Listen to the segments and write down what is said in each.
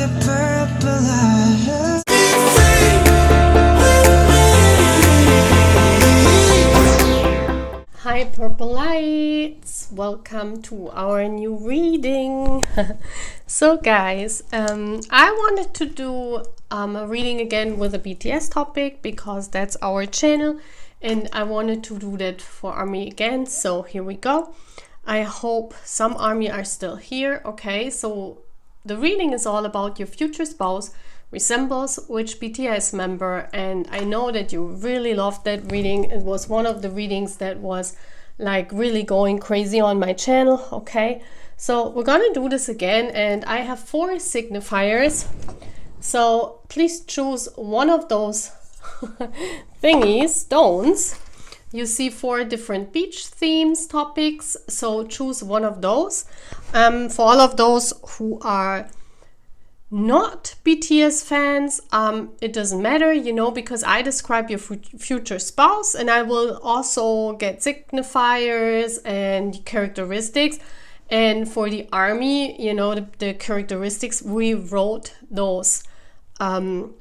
the purple eyes. Hi Purple Lights! Welcome to our new reading. So guys, I wanted to do a reading again with a BTS topic because that's our channel, and I wanted to do that for ARMY again, so here we go. I hope some ARMY are still here. Okay, so the reading is all about your future spouse resembles which BTS member, and I know that you really loved that reading. It was one of the readings that was like really going crazy on my channel. Okay, so we're gonna do this again, and I have 4 signifiers, so please choose one of those thingies, stones. You see 4 different beach themes topics, so choose one of those. For all of those who are not BTS fans, it doesn't matter, you know, because I describe your future spouse, and I will also get signifiers and characteristics. And for the ARMY, you know, the characteristics, we wrote those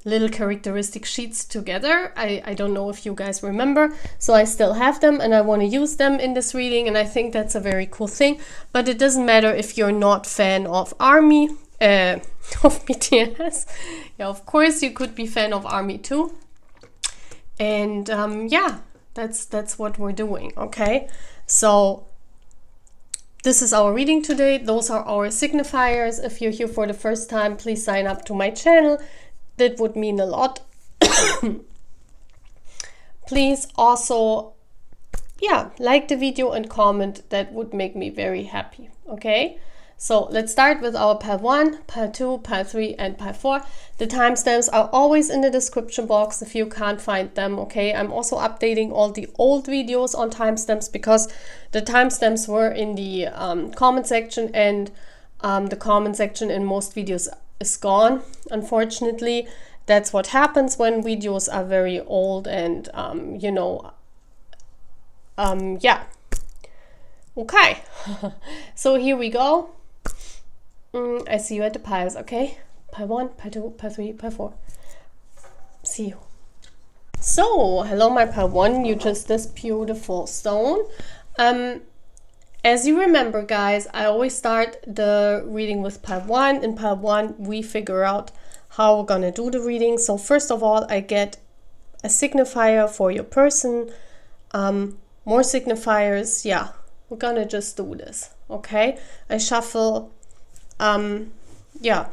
little characteristic sheets together. I don't know if you guys remember, so I still have them and I want to use them in this reading, and I think that's a very cool thing. But it doesn't matter if you're not fan of ARMY, of BTS. Yeah, of course you could be fan of ARMY too. And yeah, that's what we're doing. Okay, so this is our reading today. Those are our signifiers. If you're here for the first time, please sign up to my channel. That would mean a lot. Please also, yeah, like the video and comment. That would make me very happy. Okay, so let's start with our pile 1, pile 2, pile 3, and pile 4. The timestamps are always in the description box if you can't find them. Okay, I'm also updating all the old videos on timestamps because the timestamps were in the comment section, and the comment section in most videos is gone, unfortunately. That's what happens when videos are very old, and you know, yeah. Okay, so here we go. I see you at the piles. Okay, pile 1, pile 2, pile 3, pile 4. See you. So hello my pile 1, you just this beautiful stone. As you remember guys, I always start the reading with pile 1. In pile 1 we figure out how we're gonna do the reading. So first of all, I get a signifier for your person, more signifiers. Yeah, we're gonna just do this. Okay, I shuffle yeah,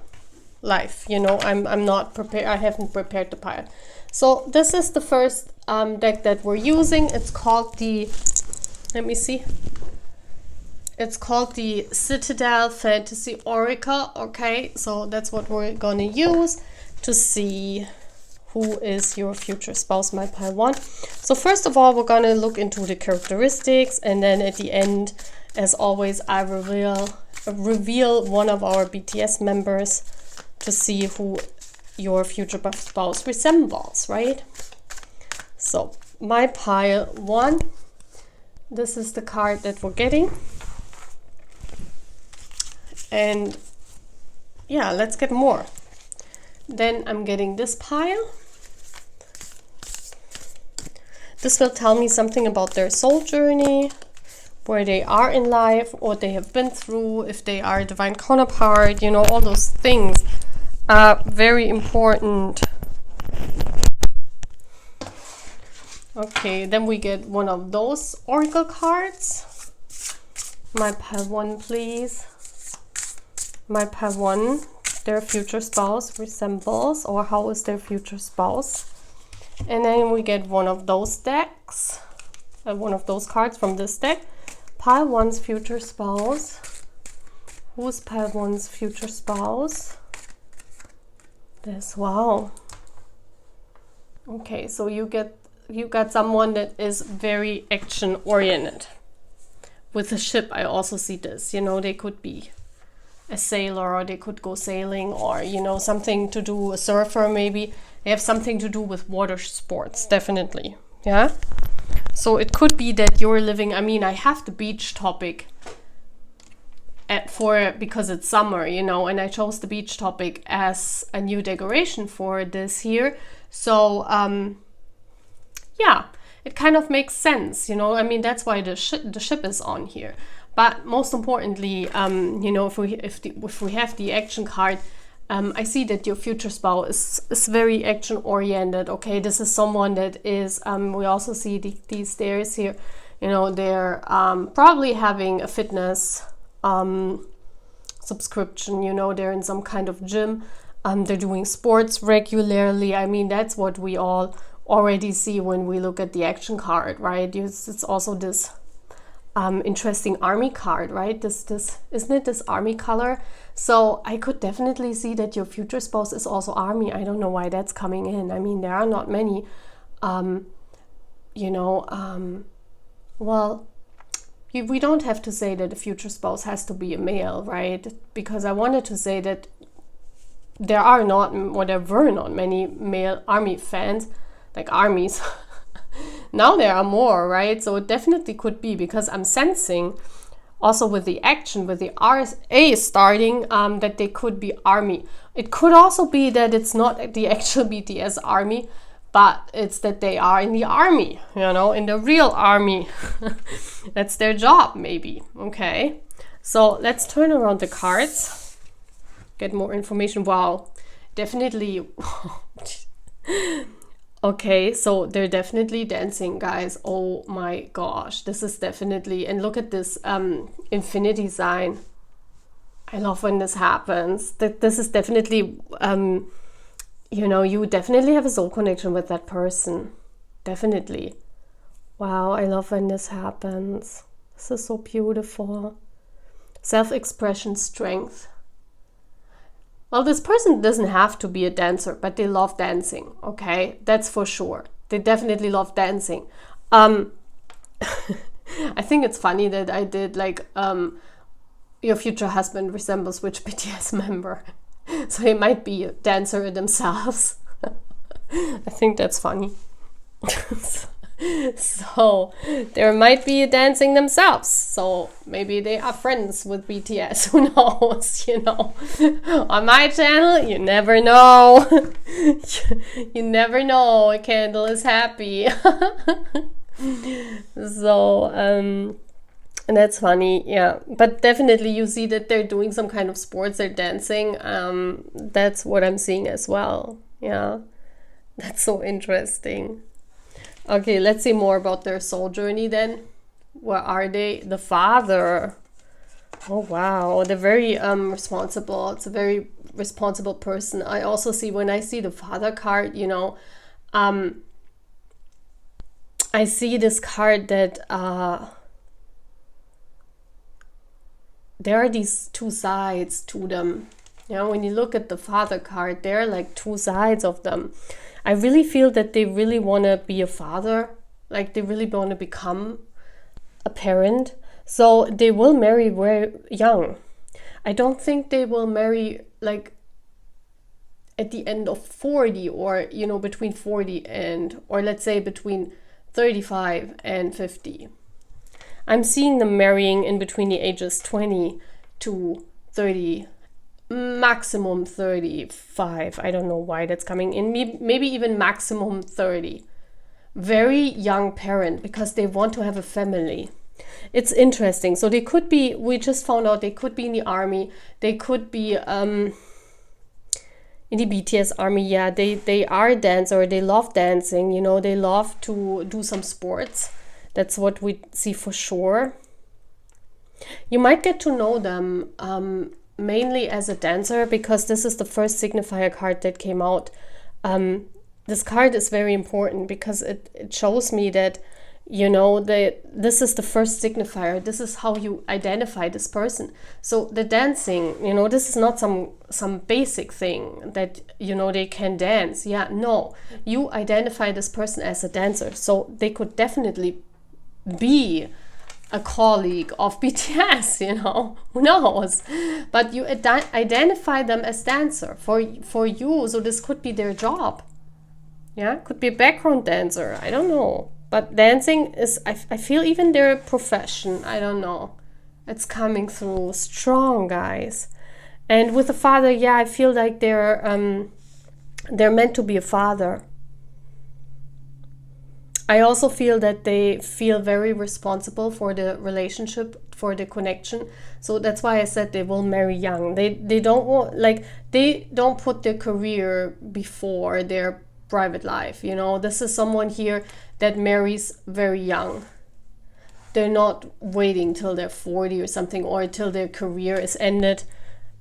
live, you know, I'm not prepared, I haven't prepared the pile. So this is the first deck that we're using. It's called the, let me see, it's called the Citadel Fantasy Oracle. Okay, so that's what we're gonna use to see who is your future spouse, my pile 1. So first of all, we're gonna look into the characteristics, and then at the end, as always, I reveal one of our BTS members to see who your future spouse resembles, right? So my pile 1, this is the card that we're getting. And yeah, let's get more. Then I'm getting this pile. This will tell me something about their soul journey, where they are in life, what they have been through, if they are a divine counterpart, you know, all those things are very important. Okay, then we get one of those oracle cards. My pile 1, please. My pile 1, their future spouse resembles, or how is their future spouse? And then we get one of those decks, one of those cards from this deck. Pile 1's future spouse. Who's pile 1's future spouse? This, wow. Okay, so you got someone that is very action oriented. With a ship, I also see this, you know, they could be a sailor, or they could go sailing, or you know, something to do, a surfer maybe. They have something to do with water sports, definitely. Yeah, so it could be that you're living, I mean, I have the beach topic because it's summer, you know, and I chose the beach topic as a new decoration for this here. So yeah, it kind of makes sense, you know. I mean, that's why the ship is on here. But most importantly, you know, if we have the action card, I see that your future spouse is very action oriented. Okay, this is someone that is. We also see these stairs here. You know, they're probably having a fitness subscription. You know, they're in some kind of gym. They're doing sports regularly. I mean, that's what we all already see when we look at the action card, right? It's also this interesting army card, right? This isn't it this army color? So I could definitely see that your future spouse is also army. I don't know why that's coming in. I mean, there are not many, you know, well, we don't have to say that the future spouse has to be a male, right? Because I wanted to say that there were not many male army fans, like armies. Now there are more, right? So it definitely could be, because I'm sensing also with the action, with the RSA starting, that they could be army. It could also be that it's not the actual BTS army, but it's that they are in the army, you know, in the real army. That's their job, maybe. Okay, so let's turn around the cards, get more information. Wow, definitely. Okay, so they're definitely dancing, guys. Oh my gosh, this is definitely, and look at this infinity sign. I love when this happens. This is definitely, you know, you definitely have a soul connection with that person. Definitely. Wow, I love when this happens. This is so beautiful. Self-expression, strength. Well, this person doesn't have to be a dancer, but they love dancing, okay? That's for sure. They definitely love dancing. I think it's funny that I did like, your future husband resembles which BTS member. So he might be a dancer themselves. I think that's funny. So there might be dancing themselves. So maybe they are friends with BTS. Who knows? You know, on my channel, you never know. You never know. A candle is happy. So and that's funny, yeah. But definitely you see that they're doing some kind of sports. They're dancing. That's what I'm seeing as well. Yeah, that's so interesting. Okay, let's see more about their soul journey then. Where are they? The father. Oh, wow. They're very responsible. It's a very responsible person. I also see, when I see the father card, you know, I see this card that there are these two sides to them. You know, when you look at the father card, there are like two sides of them. I really feel that they really want to be a father, like they really want to become a parent. So they will marry very young. I don't think they will marry like at the end of 40, or, you know, between 40 and, or let's say between 35 and 50. I'm seeing them marrying in between the ages 20 to 30. Maximum 35. I don't know why that's coming in. Maybe even maximum 30. Very young parent, because they want to have a family. It's interesting. So they could be, we just found out, they could be in the army. They could be in the BTS army. Yeah, they are a dancer. They love dancing. You know, they love to do some sports. That's what we see for sure. You might get to know them mainly as a dancer, because this is the first signifier card that came out. This card is very important because it shows me that, you know, this is the first signifier. This is how you identify this person. So the dancing, you know, this is not some basic thing that, you know, they can dance. Yeah, no, you identify this person as a dancer. So they could definitely be a colleague of BTS, you know, who knows? But you identify them as dancer for you. So this could be their job. Yeah, could be a background dancer. I don't know. But dancing is, I feel even their profession. I don't know. It's coming through strong, guys. And with the father, yeah, I feel like they're meant to be a father. I also feel that they feel very responsible for the relationship, for the connection. So that's why I said they will marry young. They don't want, like, they don't put their career before their private life. You know, this is someone here that marries very young. They're not waiting till they're 40 or something, or till their career is ended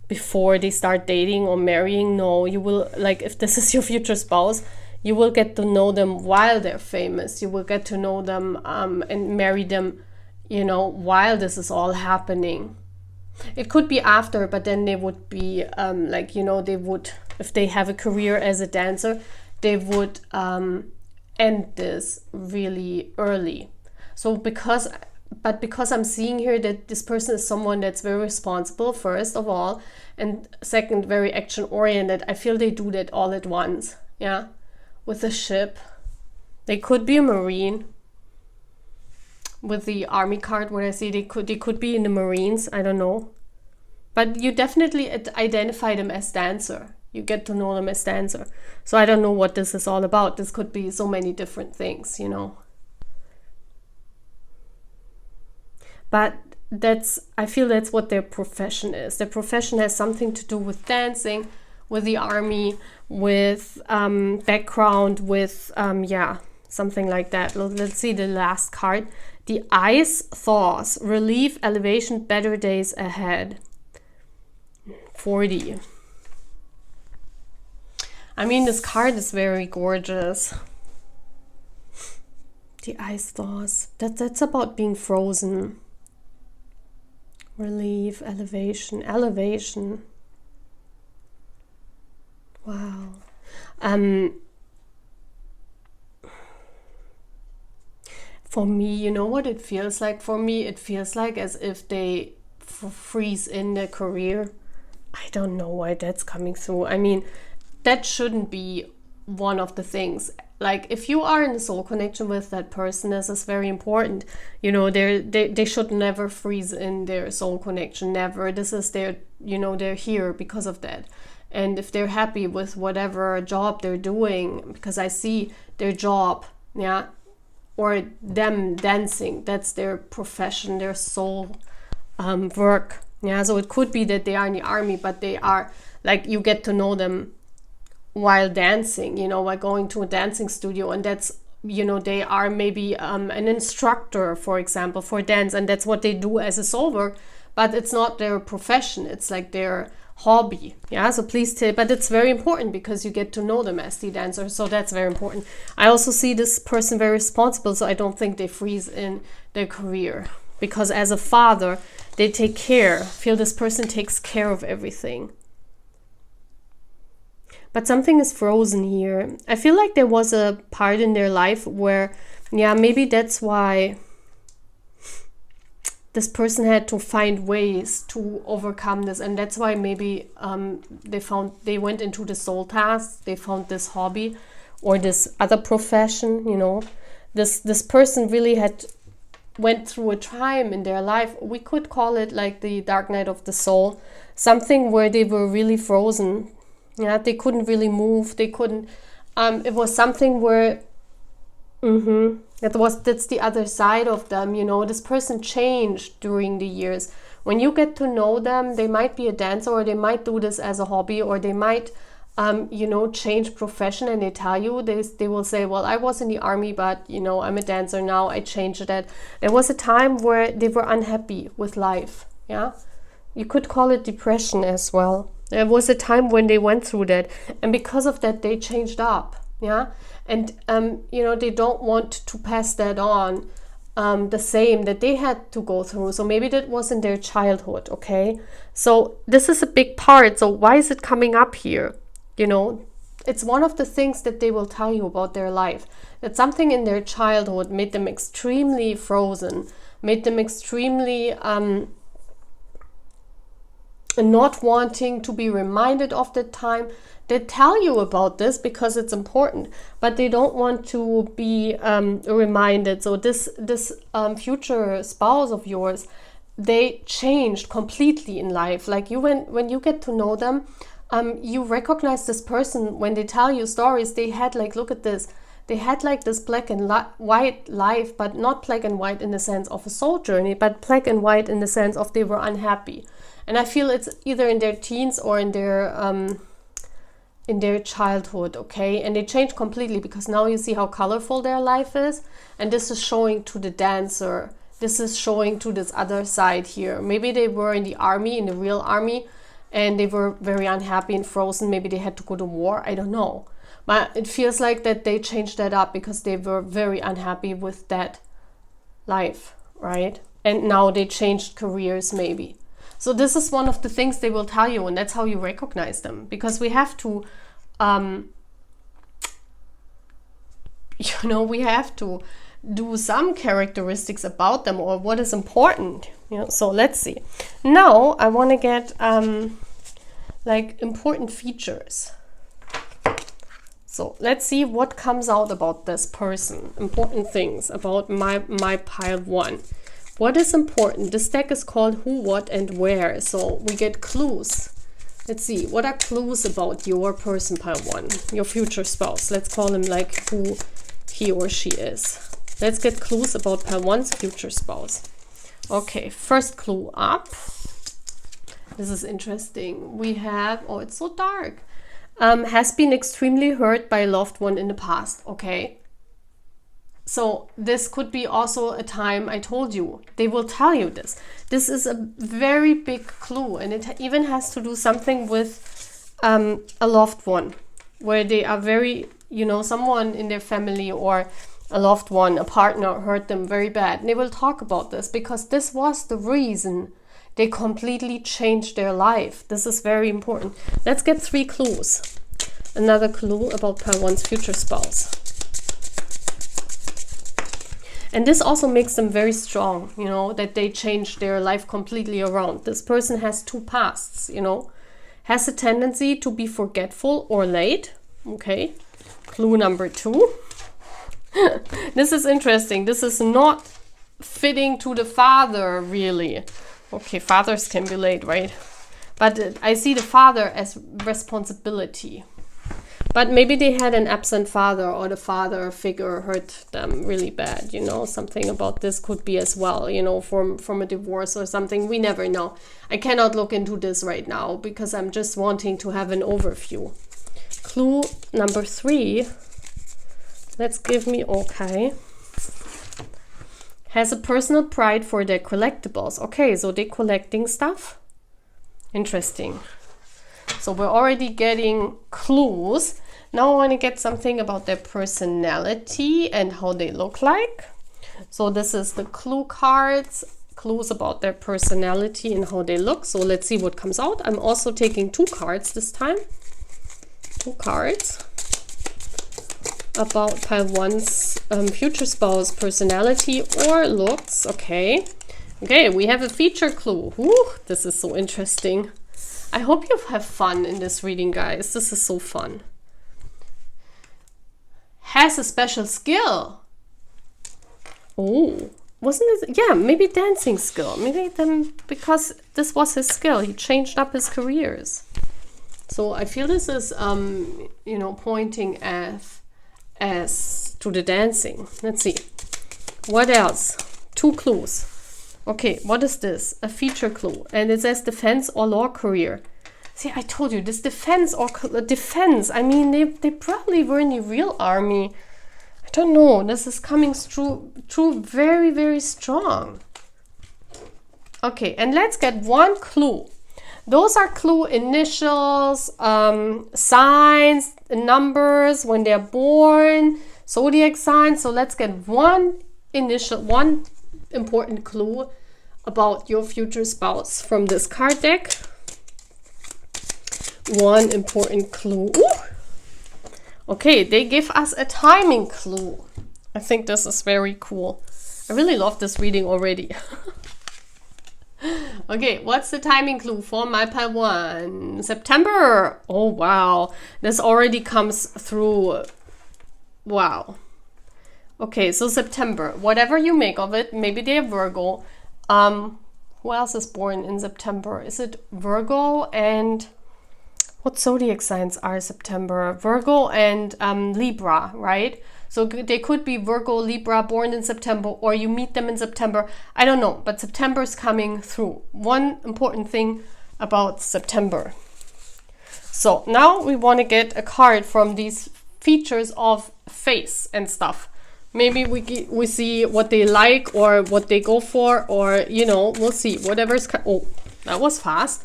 before they start dating or marrying. No, you will, like, if this is your future spouse, you will get to know them while they're famous. You will get to know them and marry them, you know, while this is all happening. It could be after, but then they would be like, you know, they would, if they have a career as a dancer, they would end this really early. So because I'm seeing here that this person is someone that's very responsible, first of all, and second, very action oriented, I feel they do that all at once. Yeah. With a ship. They could be a Marine. With the army card, what I see, they could be in the Marines, I don't know. But you definitely identify them as dancer. You get to know them as dancer. So I don't know what this is all about. This could be so many different things, you know. But I feel that's what their profession is. Their profession has something to do with dancing, with the army, with background, with yeah, something like that. Let's see the last card. The ice thaws, relief, elevation, better days ahead. 40. I mean, this card is very gorgeous. The ice thaws. That's about being frozen. Relief, elevation, elevation. Wow. For me, you know what it feels like? For me, it feels like as if they freeze in their career. I don't know why that's coming through. I mean, that shouldn't be one of the things. Like, if you are in a soul connection with that person, this is very important. You know, they should never freeze in their soul connection. Never. This is their, you know, they're here because of that. And if they're happy with whatever job they're doing, because I see their job, yeah, or them dancing, that's their profession, their soul work. Yeah, so it could be that they are in the army, but they are, like, you get to know them while dancing, you know, while going to a dancing studio. And that's, you know, they are maybe an instructor, for example, for dance. And that's what they do as a soul work, but it's not their profession. It's like their hobby. Yeah, so please but it's very important because you get to know them as the dancer. So that's very important. I also see this person very responsible, so I don't think they freeze in their career, because as a father, they take care. I feel this person takes care of everything. But something is frozen here. I feel like there was a part in their life where, yeah, maybe that's why this person had to find ways to overcome this. And that's why maybe they went into the soul task. They found this hobby or this other profession, you know. This person really went through a time in their life. We could call it like the dark night of the soul. Something where they were really frozen. Yeah, they couldn't really move. They couldn't. It was something where, that's the other side of them. You know, this person changed during the years. When you get to know them, they might be a dancer, or they might do this as a hobby, or they might, you know, change profession. And they tell you, they will say, well, I was in the army, but, you know, I'm a dancer now. I changed that. There was a time where they were unhappy with life. Yeah, you could call it depression as well. There was a time when they went through that, and because of that, they changed up, yeah? And, you know, they don't want to pass that on, the same that they had to go through. So maybe that was in their childhood, okay? So this is a big part. So why is it coming up here? You know, it's one of the things that they will tell you about their life, that something in their childhood made them extremely frozen, made them extremely... not wanting to be reminded of that time. They tell you about this because it's important, but they don't want to be reminded. So this future spouse of yours they changed completely in life. Like when you get to know them, you recognize this person when they tell you stories. They had like, look at this. They had like this black and white life, but not black and white in the sense of a soul journey, but black and white in the sense of they were unhappy. And I feel it's either in their teens or in their childhood, okay? And they changed completely because now you see how colorful their life is. And this is showing to the dancer. This is showing to this other side here. Maybe they were in the army, in the real army, and they were very unhappy and frozen. Maybe they had to go to war. I don't know. But it feels like that they changed that up because they were very unhappy with that life, right? And now they changed careers maybe. So this is one of the things they will tell you, and that's how you recognize them. Because we have to, we have to do some characteristics about them or what is important. So let's see. Now I want to get like important features. So let's see what comes out about this person. Important things about my pile 1. What is important? This deck is called Who, What, and Where. So we get clues. Let's see. What are clues about your person, pile 1? Your future spouse. Let's call him like who he or she is. Let's get clues about pile 1's future spouse. Okay, first clue up. This is interesting. We have, oh, it's so dark. Has been extremely hurt by a loved one in the past. Okay. So this could be also a time, I told you, they will tell you this. This is a very big clue, and it even has to do something with a loved one, where they are very, someone in their family or a loved one, a partner hurt them very bad. And they will talk about this because this was the reason they completely changed their life. This is very important. Let's get 3 clues. Another clue about pile 1's future spouse. And this also makes them very strong, that they changed their life completely around. This person has 2 pasts, has a tendency to be forgetful or late. Okay. Clue number 2. This is interesting. This is not fitting to the father, really. Okay, fathers can be late, right? But I see the father as responsibility. But maybe they had an absent father, or the father figure hurt them really bad, Something about this could be as well, from a divorce or something. We never know. I cannot look into this right now because I'm just wanting to have an overview. Clue number 3. Let's give me, okay. Has a personal pride for their collectibles. Okay, so they're collecting stuff. Interesting. So we're already getting clues. Now I want to get something about their personality and how they look like. So this is the clue cards. Clues about their personality and how they look. So let's see what comes out. I'm also taking 2 cards this time. 2 cards about pile 1's future spouse personality or looks. Okay. Okay, we have a feature clue. Ooh, this is so interesting. I hope you have fun in this reading, guys. This is so fun. Has a special skill. Oh, wasn't it? Yeah, maybe dancing skill. Maybe because this was his skill. He changed up his careers. So I feel this is, pointing as to the dancing. Let's see. What else? 2 clues. Okay, what is this? A feature clue. And it says defense or law career. See, I told you, this defense or defense. I mean, they probably were in the real army. I don't know. This is coming through very, very strong. Okay, and let's get 1 clue. Those are clue initials, signs, numbers, when they're born, zodiac signs. So let's get 1 important clue about your future spouse from this card deck. 1 important clue. Ooh. Okay, they give us a timing clue. I think this is very cool. I really love this reading already. Okay, what's the timing clue for my pile 1? September. Oh, wow. This already comes through. Wow. Okay, so September. Whatever you make of it, maybe they're Virgo. Who else is born in September? Is it Virgo and what zodiac signs are September? Virgo and Libra, right? So they could be Virgo, Libra, born in September, or you meet them in September. I don't know, but September is coming through. One important thing about September. So now we want to get a card from these features of face and stuff. Maybe we see what they like or what they go for, or, you know, we'll see. Whatever's... Oh, that was fast.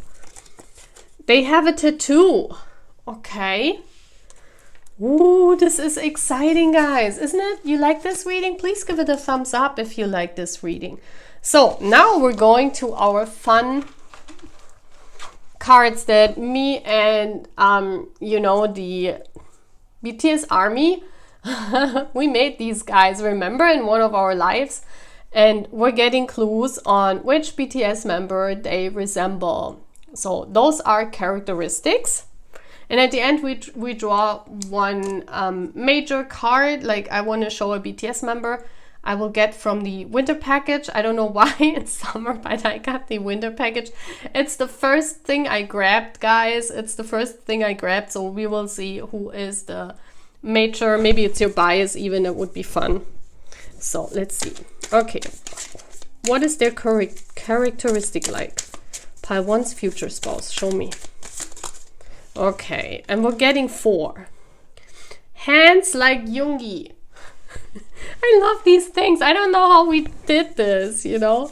They have a tattoo. Okay. Ooh, this is exciting, guys. Isn't it? You like this reading? Please give it a thumbs up if you like this reading. So now we're going to our fun cards that me and, you know, the BTS army, we made these guys, remember, in one of our lives. And we're getting clues on which BTS member they resemble. So those are characteristics, and at the end we draw one major card. Like, I want to show a BTS member I will get from the winter package. I don't know why it's summer, but I got the winter package. It's the first thing I grabbed, guys. It's the first thing I grabbed, so we will see who is the major. Maybe it's your bias even. It would be fun. So let's see. Okay, what is their characteristic like? Pile 1's future spouse. Show me. Okay, and we're getting 4. Hands like Yoongi. I love these things. I don't know how we did this, you know.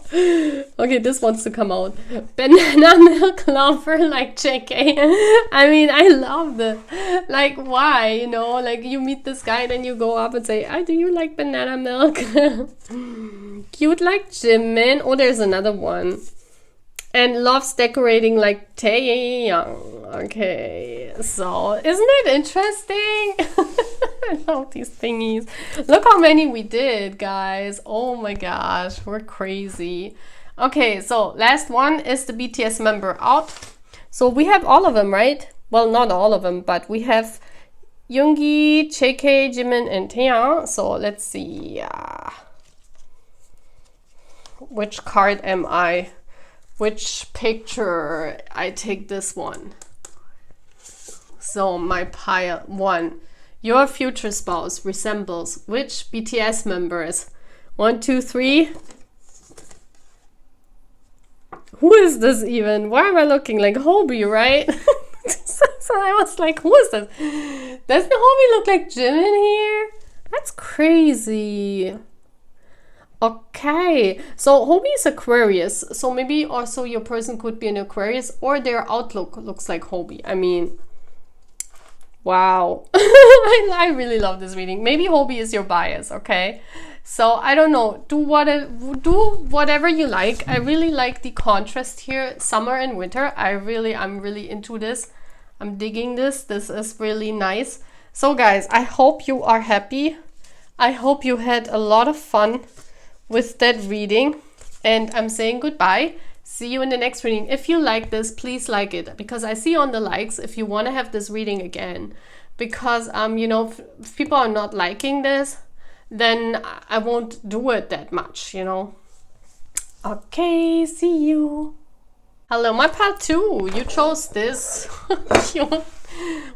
Okay, this wants to come out. Banana milk lover like JK. I mean, I love this. Like, why? You know, like you meet this guy, then you go up and say, do you like banana milk? Cute like Jimin. Oh, there's another one. And loves decorating like Taeyang. Okay, so isn't it interesting? I love these thingies. Look how many we did, guys. Oh my gosh, we're crazy. Okay, so last one is the BTS member out. So we have all of them, right? Well, not all of them, but we have Yoongi, JK, Jimin, and Taeyang. So let's see. Which card am I? Which picture? I take this one. So my pile 1. Your future spouse resembles which BTS members? 1, 2, 3. Who is this even? Why am I looking like Hobie, right? So I was like, who is this? Doesn't Hobie look like Jimin here? That's crazy. Okay, so Hobie is Aquarius, so maybe also your person could be an Aquarius, or their outlook looks like Hobie. I mean, wow. I really love this reading. Maybe Hobie is your bias, okay? So I don't know, do whatever you like. I really like the contrast here, summer and winter. I'm really into this. I'm digging this. This is really nice. So guys, I hope you are happy. I hope you had a lot of fun with that reading, and I'm saying goodbye. See you in the next reading. If you like this, please like it, because I see on the likes if you want to have this reading again, because you know, if people are not liking this, then I won't do it that much, you know. Okay, see you. Hello, my part 2. You chose this.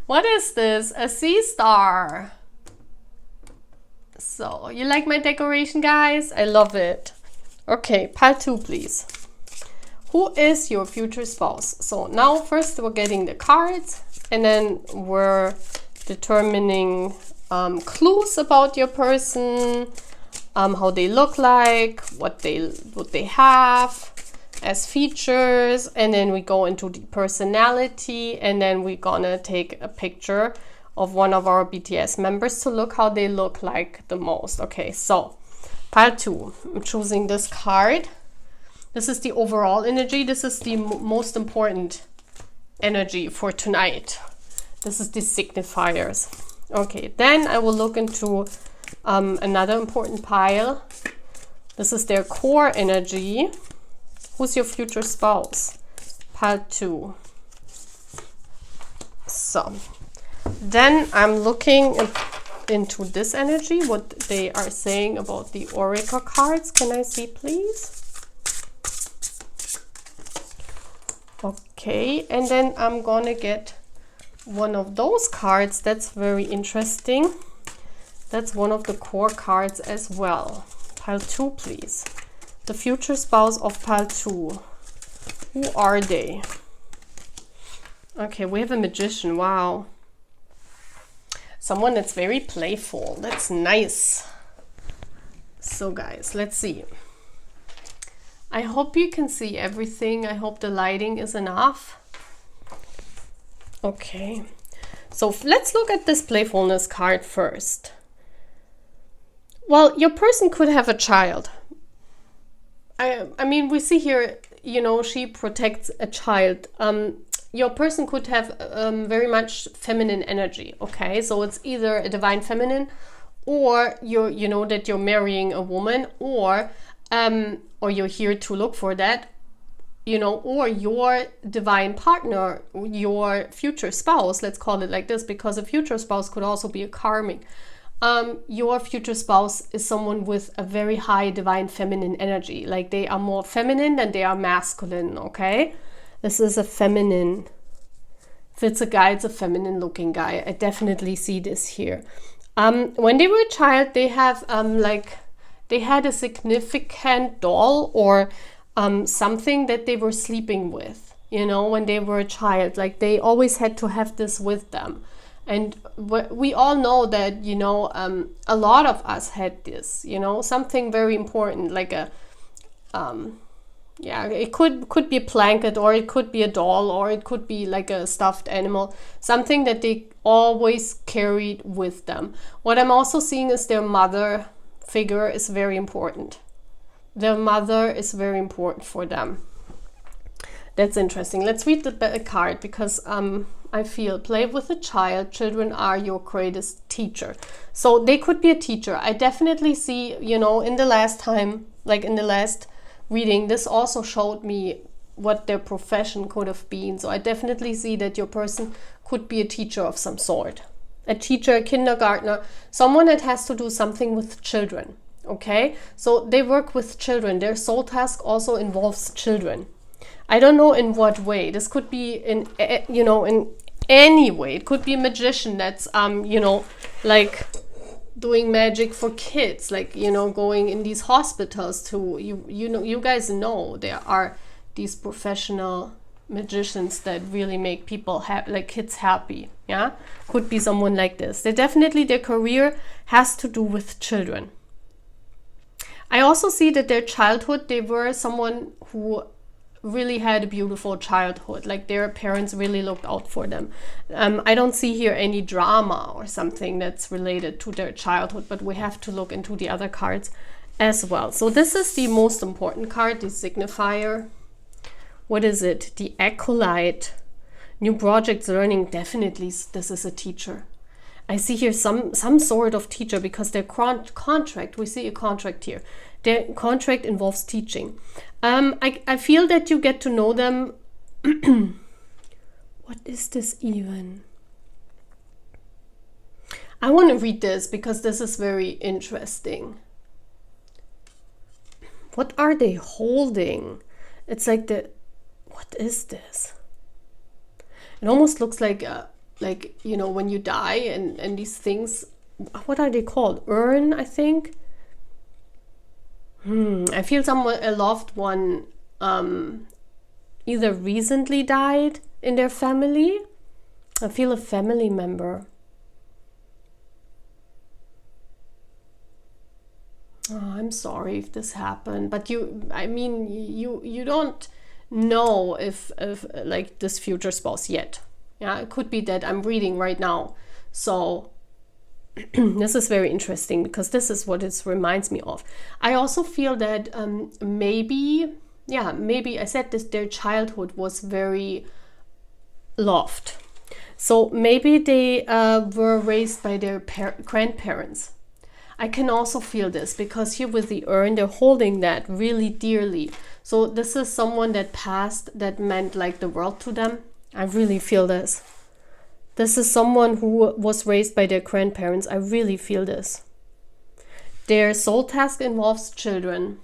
What is this? A sea star. So, you like my decoration, guys? I love it. Okay, part 2, please. Who is your future spouse? So now first we're getting the cards, and then we're determining clues about your person, how they look like, what they have as features, and then we go into the personality, and then we're gonna take a picture of one of our BTS members to look how they look like the most. Okay, so part 2. I'm choosing this card. This is the overall energy. This is the most important energy for tonight. This is the signifiers. Okay, then I will look into another important pile. This is their core energy. Who's your future spouse? Part 2. So then I'm looking into this energy, what they are saying about the oracle cards. Can I see, please? Okay, and then I'm gonna get one of those cards. That's very interesting. That's one of the core cards as well. Pile 2, please. The future spouse of pile 2. Who are they? Okay, we have a magician. Wow. Someone that's very playful. That's nice. So guys, let's see. I hope you can see everything. I hope the lighting is enough. Okay. So let's look at this playfulness card first. Well, your person could have a child. I mean, we see here, you know, she protects a child. Your person could have very much feminine energy, okay? So it's either a divine feminine, or you know that you're marrying a woman, or you're here to look for that, you know, or your divine partner, your future spouse, let's call it like this, because a future spouse could also be a karmic. Your future spouse is someone with a very high divine feminine energy. Like they are more feminine than they are masculine, okay? This is a feminine. If it's a guy, it's a feminine looking guy. I definitely see this here. When they were a child, they have they had a significant doll or something that they were sleeping with, you know, when they were a child. Like they always had to have this with them. And we all know that, you know, a lot of us had this, you know, something very important, like a, yeah, it could be a blanket, or it could be a doll, or it could be like a stuffed animal, something that they always carried with them. What I'm also seeing is their mother figure is very important. Their mother is very important for them. That's interesting. Let's read the card, because I feel play with a child. Children are your greatest teacher. So they could be a teacher. I definitely see, you know, in the last time, like in the last reading, this also showed me what their profession could have been. So I definitely see that your person could be a teacher of some sort. A teacher, a kindergartner, someone that has to do something with children. Okay, so they work with children. Their soul task also involves children. I don't know in what way. This could be in, you know, in any way. It could be a magician that's, you know, like doing magic for kids, like, you know, going in these hospitals to, you know, you guys know there are these professional magicians that really make people like kids happy. Yeah, could be someone like this. They definitely, their career has to do with children. I also see that their childhood, they were someone who really had a beautiful childhood, like their parents really looked out for them. I don't see here any drama or something that's related to their childhood, but we have to look into the other cards as well. So this is the most important card, the signifier. What is it? The acolyte. New projects, learning. Definitely this is a teacher. I see here some sort of teacher, because their contract, we see a contract here. Their contract involves teaching. I feel that you get to know them. What is this even? I want to read this because this is very interesting. What are they holding? It's like what is this? It almost looks like you know, when you die and these things, what are they called? Urn, I think. I feel a loved one either recently died in their family. I feel a family member. Oh, I'm sorry if this happened, but I mean, you don't know if like this future spouse yet. Yeah, it could be that I'm reading right now. So this is very interesting, because this is what it reminds me of. I also feel that maybe I said this, their childhood was very loved. So maybe they were raised by their grandparents. I can also feel this, because here with the urn, they're holding that really dearly. So this is someone that passed, that meant like the world to them. I really feel this. This is someone who was raised by their grandparents. I really feel this. Their soul task involves children.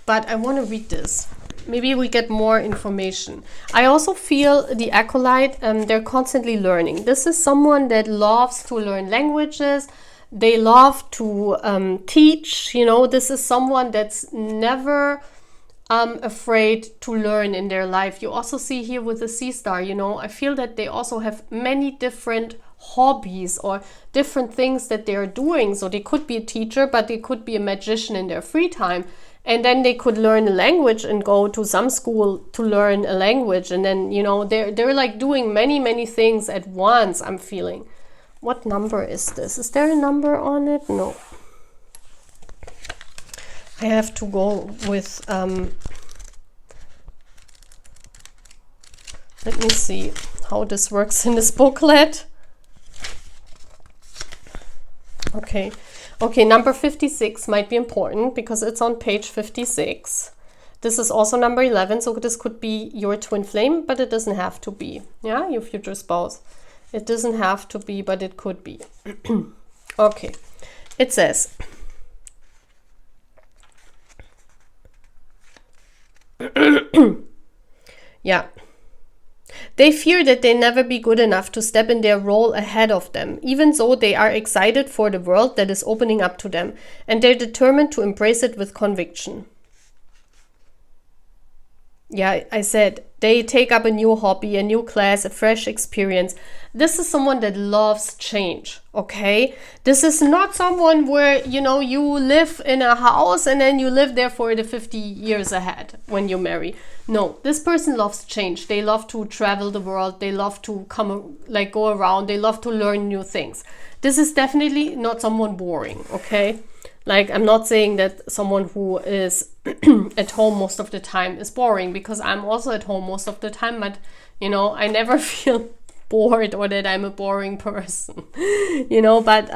But I want to read this. maybe we get more information. I also feel the acolyte, they're constantly learning. This is someone that loves to learn languages. They love to teach. You know, this is someone that's never afraid to learn in their life. You also see here with the sea star, you know, I feel that they also have many different hobbies or different things that they're doing. So they could be a teacher, but they could be a magician in their free time. And then they could learn a language and go to some school to learn a language. And then, you know, they're like doing many things at once, I'm feeling. What number is this? Is there a number on it? No. I have to go with, let me see how this works in this booklet. Okay. Okay, number 56 might be important because it's on page 56. This is also number 11, so this could be your twin flame, but it doesn't have to be. Yeah, your future spouse. It doesn't have to be, but it could be. Okay, it says, yeah. They fear that they never be good enough to step in their role ahead of them, even though they are excited for the world that is opening up to them, and they're determined to embrace it with conviction. Yeah, I said they take up a new hobby, a new class, a fresh experience. This is someone that loves change, okay? This is not someone where, you know, you live in a house and then you live there for the 50 years ahead when you marry. No, this person loves change. They love to travel the world. They love to go around. They love to learn new things. This is definitely not someone boring, okay? Like, I'm not saying that someone who is at home most of the time is boring, because I'm also at home most of the time, but, you know, I never feel bored or that I'm a boring person, you know, but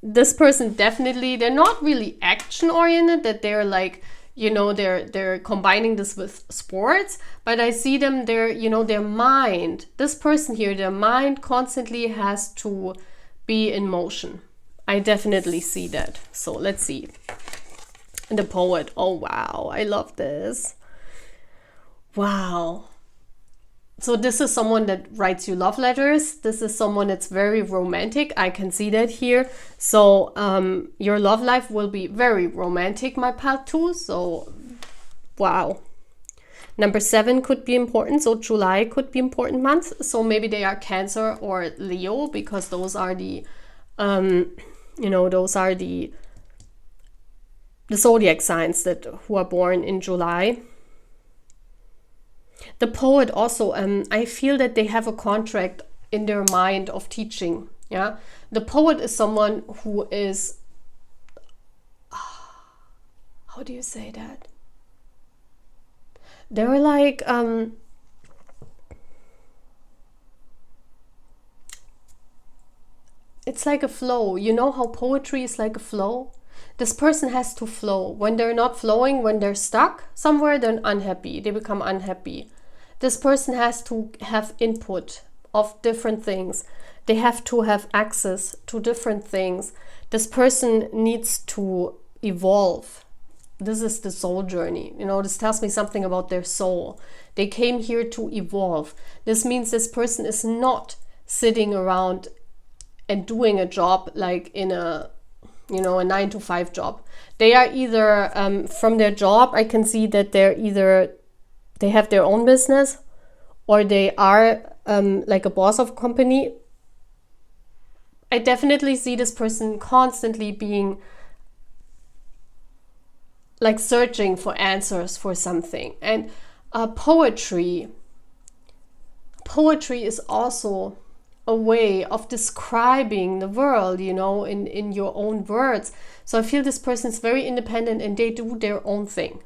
this person definitely, they're not really action oriented, that they're like, you know, they're combining this with sports, but I see them, their mind, this person here, their mind constantly has to be in motion. I definitely see that. So let's see. The poet. Oh, wow. I love this. Wow. So this is someone that writes you love letters. This is someone that's very romantic. I can see that here. So your love life will be very romantic, my pal, too. So, wow. Number 7 could be important. So July could be important month. So maybe they are Cancer or Leo, because those are the... those are the zodiac signs who are born in July. The poet also, I feel that they have a contract in their mind of teaching. Yeah, the poet is someone who is, how do you say that? They're like, it's like a flow. You know how poetry is like a flow? This person has to flow. When they're not flowing, when they're stuck somewhere, they're unhappy. They become unhappy. This person has to have input of different things. They have to have access to different things. This person needs to evolve. This is the soul journey. You know, this tells me something about their soul. They came here to evolve. This means this person is not sitting around and doing a job like in a 9-to-5 job. They are either from their job, I can see that they have their own business, or they are like a boss of a company. I definitely see this person constantly being like searching for answers for something. And poetry is also a way of describing the world, in your own words. So I feel this person is very independent and they do their own thing.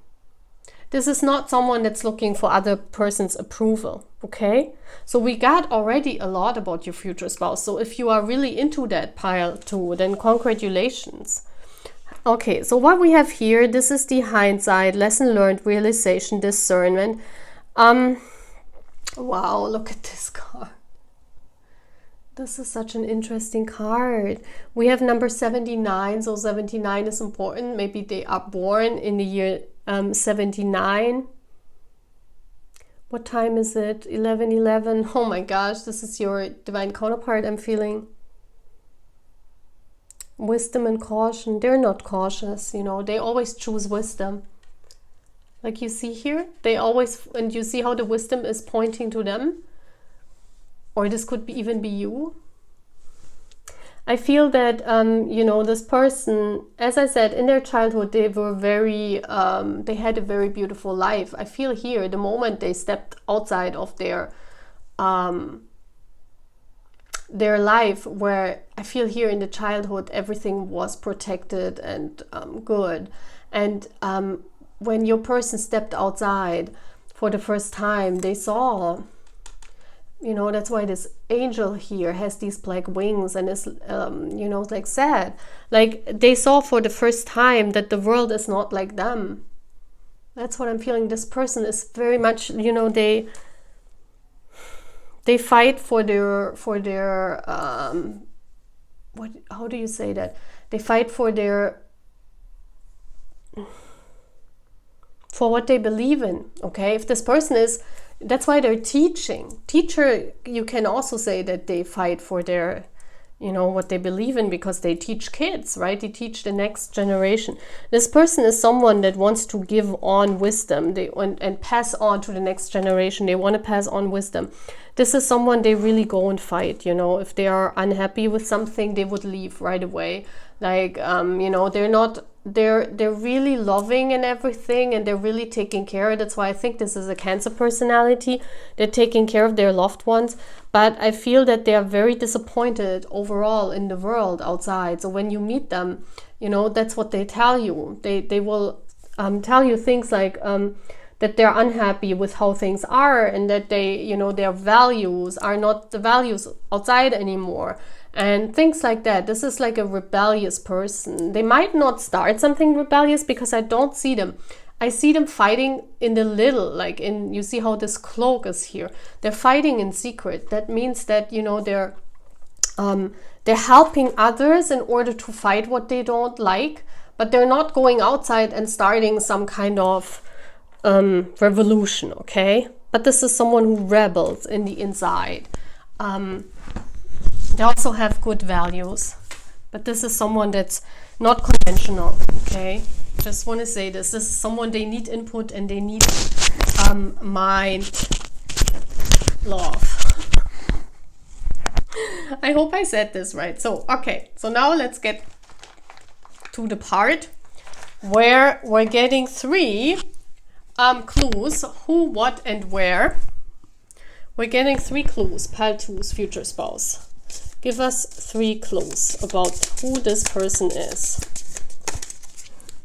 This is not someone that's looking for other person's approval, okay? So we got already a lot about your future spouse. So if you are really into that pile too, then congratulations. Okay, so what we have here, this is the hindsight, lesson learned, realization, discernment. Wow, look at this card. This is such an interesting card. We have number 79, so 79 is important. Maybe they are born in the year 79. What time is it? 11:11. Oh my gosh, this is your divine counterpart, I'm feeling. Wisdom and caution. They're not cautious, you know, they always choose wisdom. Like you see here, they always, and you see how the wisdom is pointing to them? Or this could be, even be you. I feel that, you know, this person, as I said, in their childhood, they were very, they had a very beautiful life. I feel here, the moment they stepped outside of their life, where I feel here in the childhood, everything was protected and good. And when your person stepped outside for the first time, they saw, you know, that's why this angel here has these black wings and is, you know, like sad. Like they saw for the first time that the world is not like them. That's what I'm feeling. This person is very much, you know, they fight for their what, how do you say that? They fight for their, for what they believe in, okay? If this person is, that's why they're teaching. Teacher, you can also say that they fight for their, you know, what they believe in, because they teach kids, right? They teach the next generation. This person is someone that wants to give on wisdom, and pass on to the next generation. They want to pass on wisdom. This is someone they really go and fight, you know. If they are unhappy with something, they would leave right away. Like, you know, they're really loving and everything, and they're really taking care. That's why I think this is a Cancer personality. They're taking care of their loved ones, but I feel that they are very disappointed overall in the world outside. So when you meet them, you know, that's what they tell you. They will tell you things like that they're unhappy with how things are, and that they, you know, their values are not the values outside anymore, and things like that. This is like a rebellious person. They might not start something rebellious, because I don't see them. I see them fighting in the little, like in, you see how this cloak is here. They're fighting in secret. That means that, you know, they're helping others in order to fight what they don't like, but they're not going outside and starting some kind of revolution, okay? But this is someone who rebels in the inside. They also have good values, but this is someone that's not conventional, okay? Just want to say this. This is someone, they need input, and they need mind, love. I hope I said this right. So, okay. So now let's get to the part where we're getting 3 clues: who, what, and where. We're getting 3 clues. Pile 2's future spouse. Give us 3 clues about who this person is.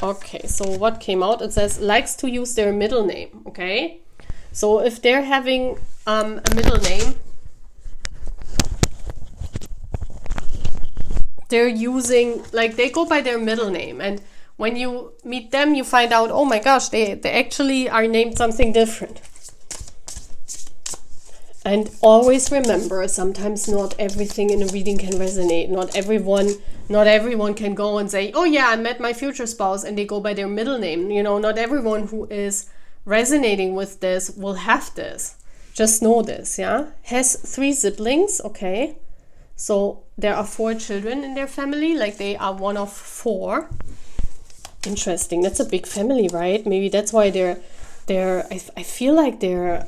Okay, so what came out? It says likes to use their middle name, okay? So if they're having a middle name, they're using, like, they go by their middle name, and when you meet them, you find out, oh my gosh, they actually are named something different. And always remember, sometimes not everything in a reading can resonate. Not everyone can go and say, oh yeah, I met my future spouse, and they go by their middle name. You know, not everyone who is resonating with this will have this. Just know this, yeah? Has 3 siblings, okay? So there are 4 children in their family, like they are one of 4. Interesting. That's a big family, right? Maybe that's why I feel like their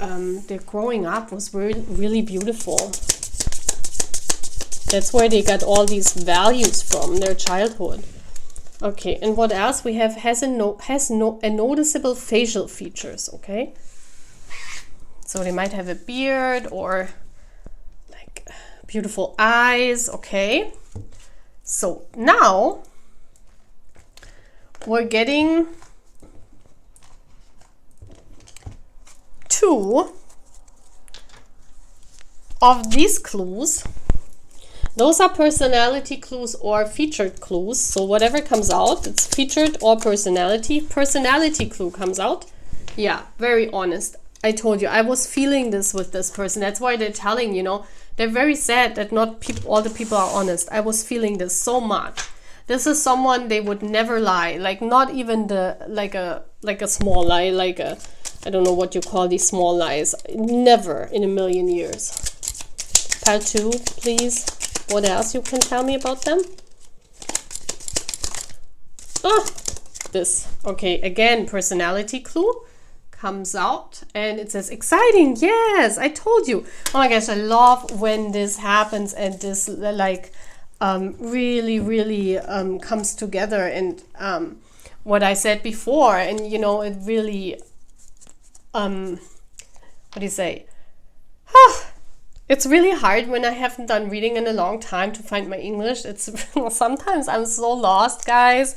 growing up was really beautiful. That's where they got all these values from, their childhood. Okay, and what else? We have has noticeable facial features, okay? So they might have a beard, or like beautiful eyes, okay? So now we're getting 2 of these clues. Those are personality clues or featured clues. So whatever comes out, it's featured or personality. Personality clue comes out. Yeah, very honest. I told you, I was feeling this with this person. That's why they're telling, you know, they're very sad that not all the people are honest. I was feeling this so much. This is someone, they would never lie. Like not even like a small lie, like a I don't know what you call these small lies. Never in a million years. Pile 2, please. What else you can tell me about them? Ah, this. Okay, again, personality clue comes out and it says exciting. Yes, I told you. Oh my gosh, I love when this happens and this like really comes together, and what I said before, and you know, it really what do you say? It's really hard when I haven't done reading in a long time to find my English. It's sometimes I'm so lost, guys.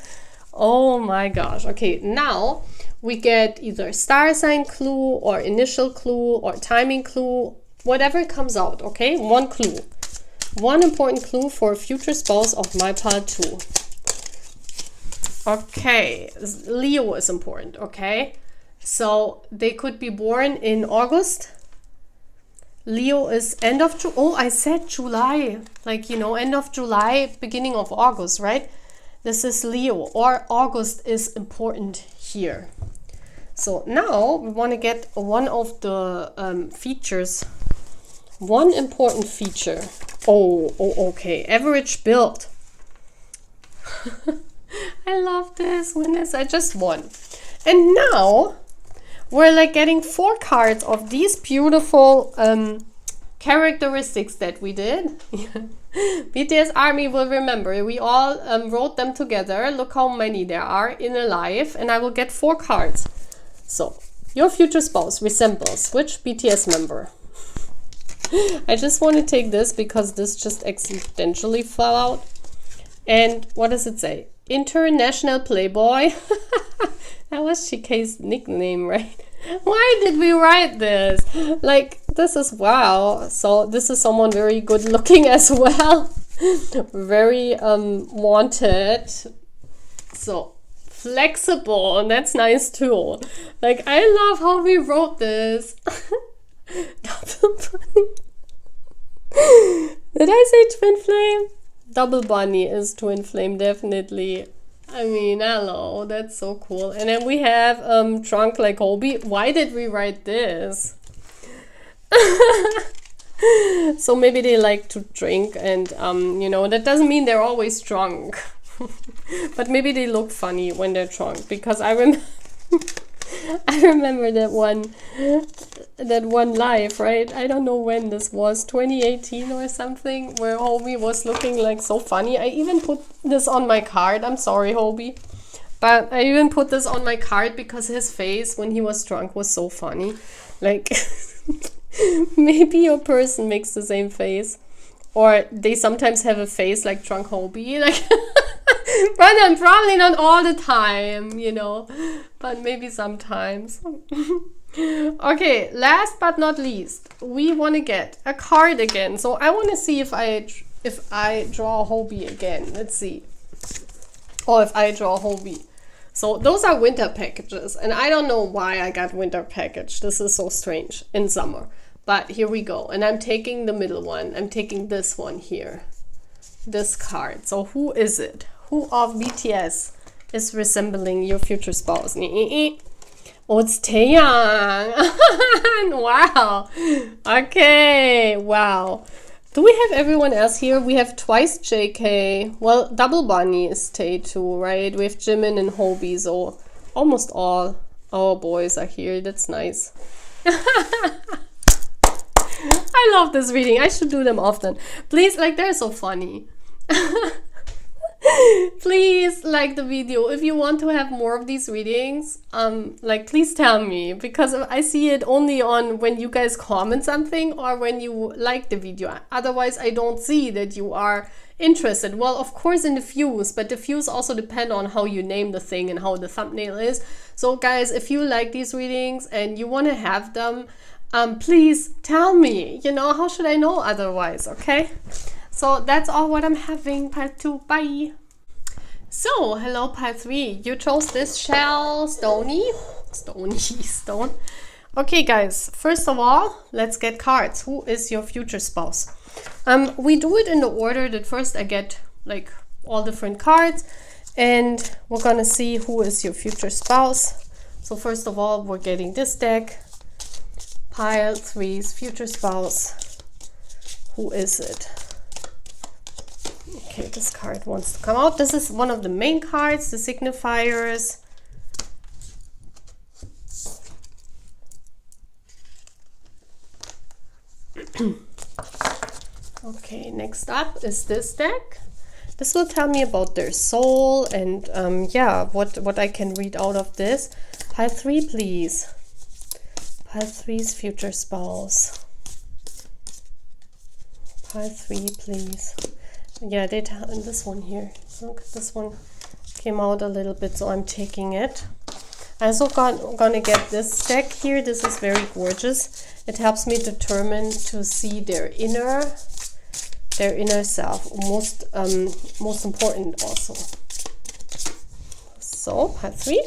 Oh my gosh. Okay, now we get either star sign clue or initial clue or timing clue, whatever comes out, okay? One clue. One important clue for future spouse of my pile 2. Okay, Leo is important, okay? So they could be born in August. Leo is end of July. Oh, I said July. Like, you know, end of July, beginning of August, right? This is Leo, or August is important here. So now we want to get one of the features. One important feature. Oh, okay. Average build. I love this. Goodness, I just won. And now we're like getting 4 cards of these beautiful characteristics that we did. BTS Army will remember. We all wrote them together. Look how many there are in a life. And I will get 4 cards. So, your future spouse resembles which BTS member? I just want to take this because this just accidentally fell out. And what does it say? International Playboy. That was Chike's nickname, right? Why did we write this? Like, this is wow. So this is someone very good looking as well. Very wanted. So flexible, and that's nice too. Like, I love how we wrote this. Double bunny. Did I say twin flame? Double bunny is twin flame, definitely. I mean, hello, that's so cool. And then we have trunk like Hobie. Why did we write this? So maybe they like to drink, and you know, that doesn't mean they're always drunk. But maybe they look funny when they're drunk, because I remember that one live, right? I don't know when this was, 2018 or something, where Hobie was looking like so funny. I even put this on my card. I'm sorry, Hobie. But I even put this on my card because his face when he was drunk was so funny. Like, maybe your person makes the same face. Or they sometimes have a face like drunk Hobie. Like, but I'm probably not all the time, you know. But maybe sometimes. Okay, last but not least, we want to get a card again. So I want to see if I draw a Hobie again. Let's see. Or if I draw a Hobie. So those are winter packages, and I don't know why I got winter package. This is so strange in summer. But here we go. And I'm taking the middle one. I'm taking this one here. This card. So who is it? Who of BTS is resembling your future spouse? Oh, it's Taeyang. Wow. Okay. Wow. Do we have everyone else here? We have twice JK. Well, Double Bunny is Tae too, right? We have Jimin and Hobie, so almost all our boys are here. That's nice. I love this reading. I should do them often. Please, like, they're so funny. Please like the video if you want to have more of these readings. Like, please tell me, because I see it only on when you guys comment something or when you like the video. Otherwise, I don't see that you are interested. Well, of course in the views, but the views also depend on how you name the thing and how the thumbnail is. So guys, if you like these readings and you want to have them, please tell me. You know, how should I know otherwise? Okay. So that's all what I'm having. Part 2. Bye. So, hello part 3. You chose this shell, stone. Okay guys, first of all, let's get cards. Who is your future spouse? We do it in the order that first I get like all different cards, and we're gonna see who is your future spouse. So first of all, we're getting this deck. Pile 3's future spouse. Who is it? Okay, this card wants to come out. This is one of the main cards, the signifiers. Okay, next up is this deck. This will tell me about their soul and yeah, what I can read out of this. Pile 3, please. Pile 3's future spouse. Pile 3, please. Yeah, they tell in this one here. Look, this one came out a little bit, so I'm taking it. I also gonna get this deck here. This is very gorgeous. It helps me determine to see their inner self. Most important also. So pile 3.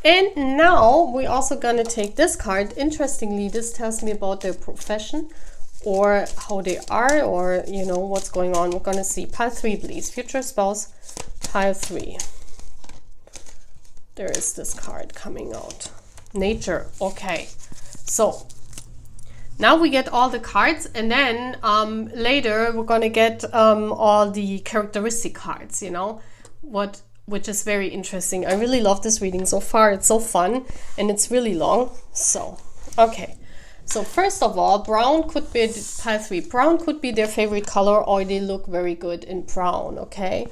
And now we're also gonna take this card. Interestingly, this tells me about their profession or how they are, or you know what's going on. We're gonna see pile 3, please. Future spouse, pile 3. There is this card coming out. Nature. Okay, so now we get all the cards, and then later we're gonna get all the characteristic cards, you know, which is very interesting. I really love this reading so far. It's so fun and it's really long. So okay, so first of all, brown could be pile 3. Brown could be their favorite color, or they look very good in brown. Okay,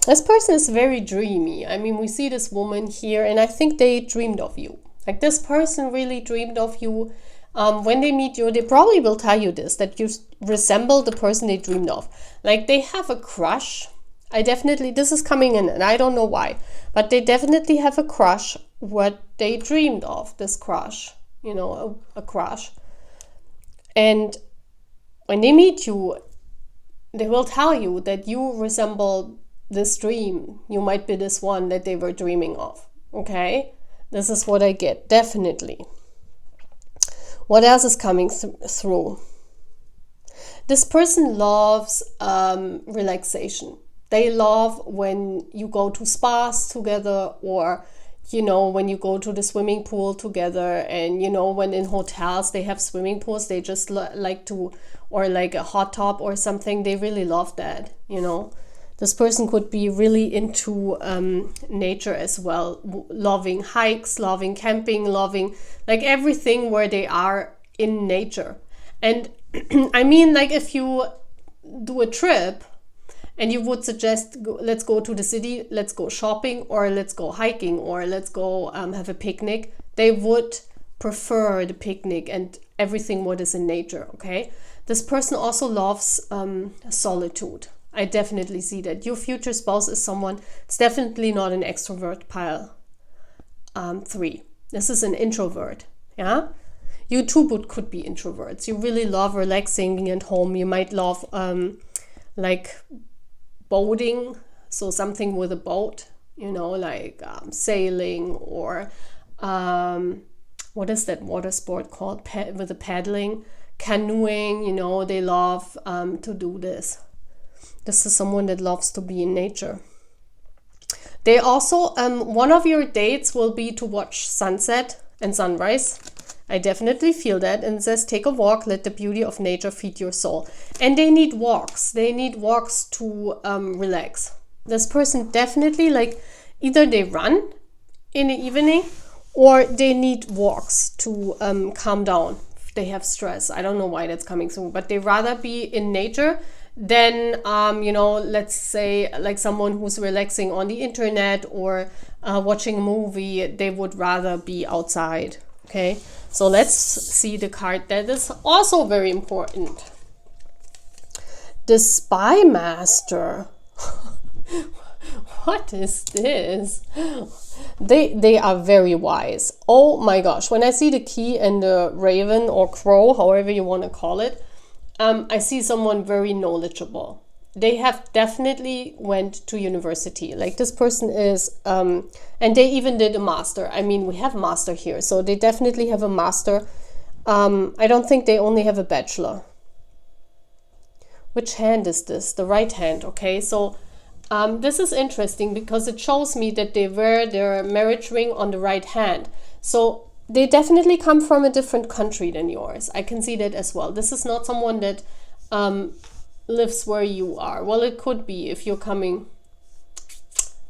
this person is very dreamy. I mean, we see this woman here, and I think they dreamed of you. Like, this person really dreamed of you. When they meet you, they probably will tell you this, that you resemble the person they dreamed of. Like, they have a crush. This is coming in, and I don't know why, but they definitely have a crush, what they dreamed of, this crush, you know, a crush. And when they meet you, they will tell you that you resemble this dream. You might be this one that they were dreaming of. Okay, this is what I get, definitely. What else is coming through? This person loves relaxation. They love when you go to spas together, or you know, when you go to the swimming pool together, and you know, when in hotels they have swimming pools, they just like to, or like a hot tub or something. They really love that, you know. This person could be really into nature as well, loving hikes, loving camping, loving like everything where they are in nature. And I mean, like, if you do a trip and you would suggest, let's go to the city, let's go shopping, or let's go hiking, or let's go have a picnic, they would prefer the picnic and everything what is in nature. Okay, this person also loves solitude. I definitely see that. Your future spouse is someone, it's definitely not an extrovert, pile 3. This is an introvert. Yeah, you too could be introverts. You really love relaxing at home. You might love like boating, so something with a boat, you know, like sailing, or what is that water sport called, with the paddling, canoeing, you know. They love to do this. This is someone that loves to be in nature. They also, one of your dates will be to watch sunset and sunrise. I definitely feel that. And it says, take a walk, let the beauty of nature feed your soul. And they need walks. They need walks to relax. This person definitely, like, either they run in the evening, or they need walks to calm down if they have stress. I don't know why that's coming through, but they rather be in nature than, you know, let's say like someone who's relaxing on the internet or watching a movie. They would rather be outside. Okay, so let's see the card that is also very important. The Spy Master. What is this? They are very wise. Oh my gosh, when I see the key and the raven or crow, however you want to call it, I see someone very knowledgeable. They have definitely went to university. Like, this person is, and they even did a master. I mean, we have master here, so they definitely have a master. I don't think they only have a bachelor. Which hand is this? The right hand. Okay, so This is interesting because it shows me that they wear their marriage ring on the right hand. So they definitely come from a different country than yours. I can see that as well. This is not someone that lives where you are. Well, it could be if you're coming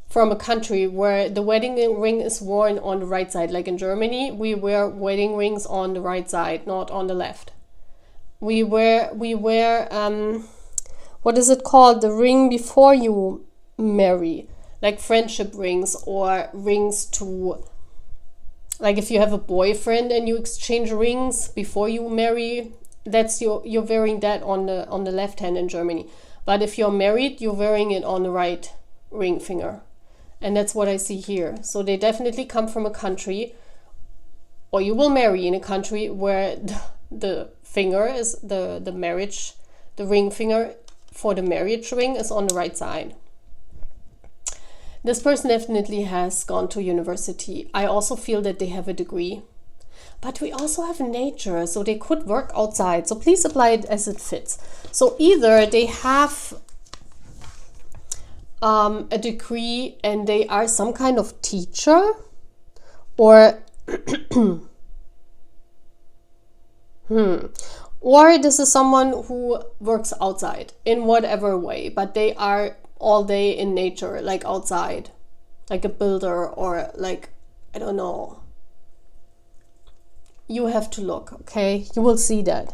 from a country where the wedding ring is worn on the right side. Like in Germany, we wear wedding rings on the right side, not on the left. We wear what is it called? The ring before you marry, like friendship rings or rings to, like if you have a boyfriend and you exchange rings before you marry, that's you're wearing that on the left hand in Germany. But if you're married, you're wearing it on the right ring finger. And that's what I see here. So they definitely come from a country, or you will marry in a country where the finger is the marriage, the ring finger for the marriage ring is on the right side. This person definitely has gone to university. I also feel that they have a degree. But we also have nature, so they could work outside. So please apply it as it fits. So either they have a degree and they are some kind of teacher, or or this is someone who works outside in whatever way, but they are all day in nature, like outside, like a builder, or like, I don't know. You have to look, okay? You will see that.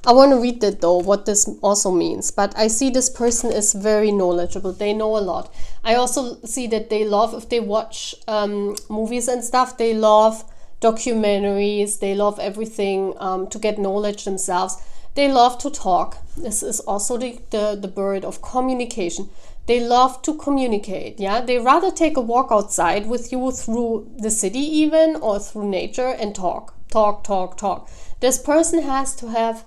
I want to read that though, what this also means. But I see this person is very knowledgeable. They know a lot. I also see that they love, if they watch movies and stuff, they love documentaries. They love everything to get knowledge themselves. They love to talk. This is also the bird of communication. They love to communicate, yeah? They rather take a walk outside with you through the city even, or through nature, and talk. This person has to have,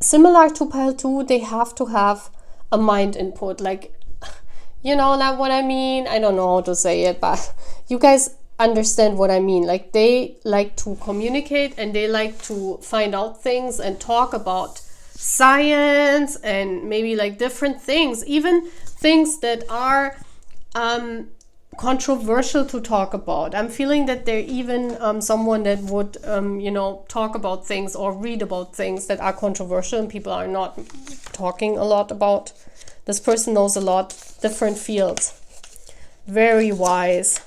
similar to pile 2, they have to have a mind input. Like, you know, like what I mean? I don't know how to say it, but you guys understand what I mean. Like, they like to communicate and they like to find out things and talk about science and maybe like different things, even things that are controversial to talk about. I'm feeling that they're even someone that would talk about things or read about things that are controversial and people are not talking a lot about. This person knows a lot, different fields, very wise.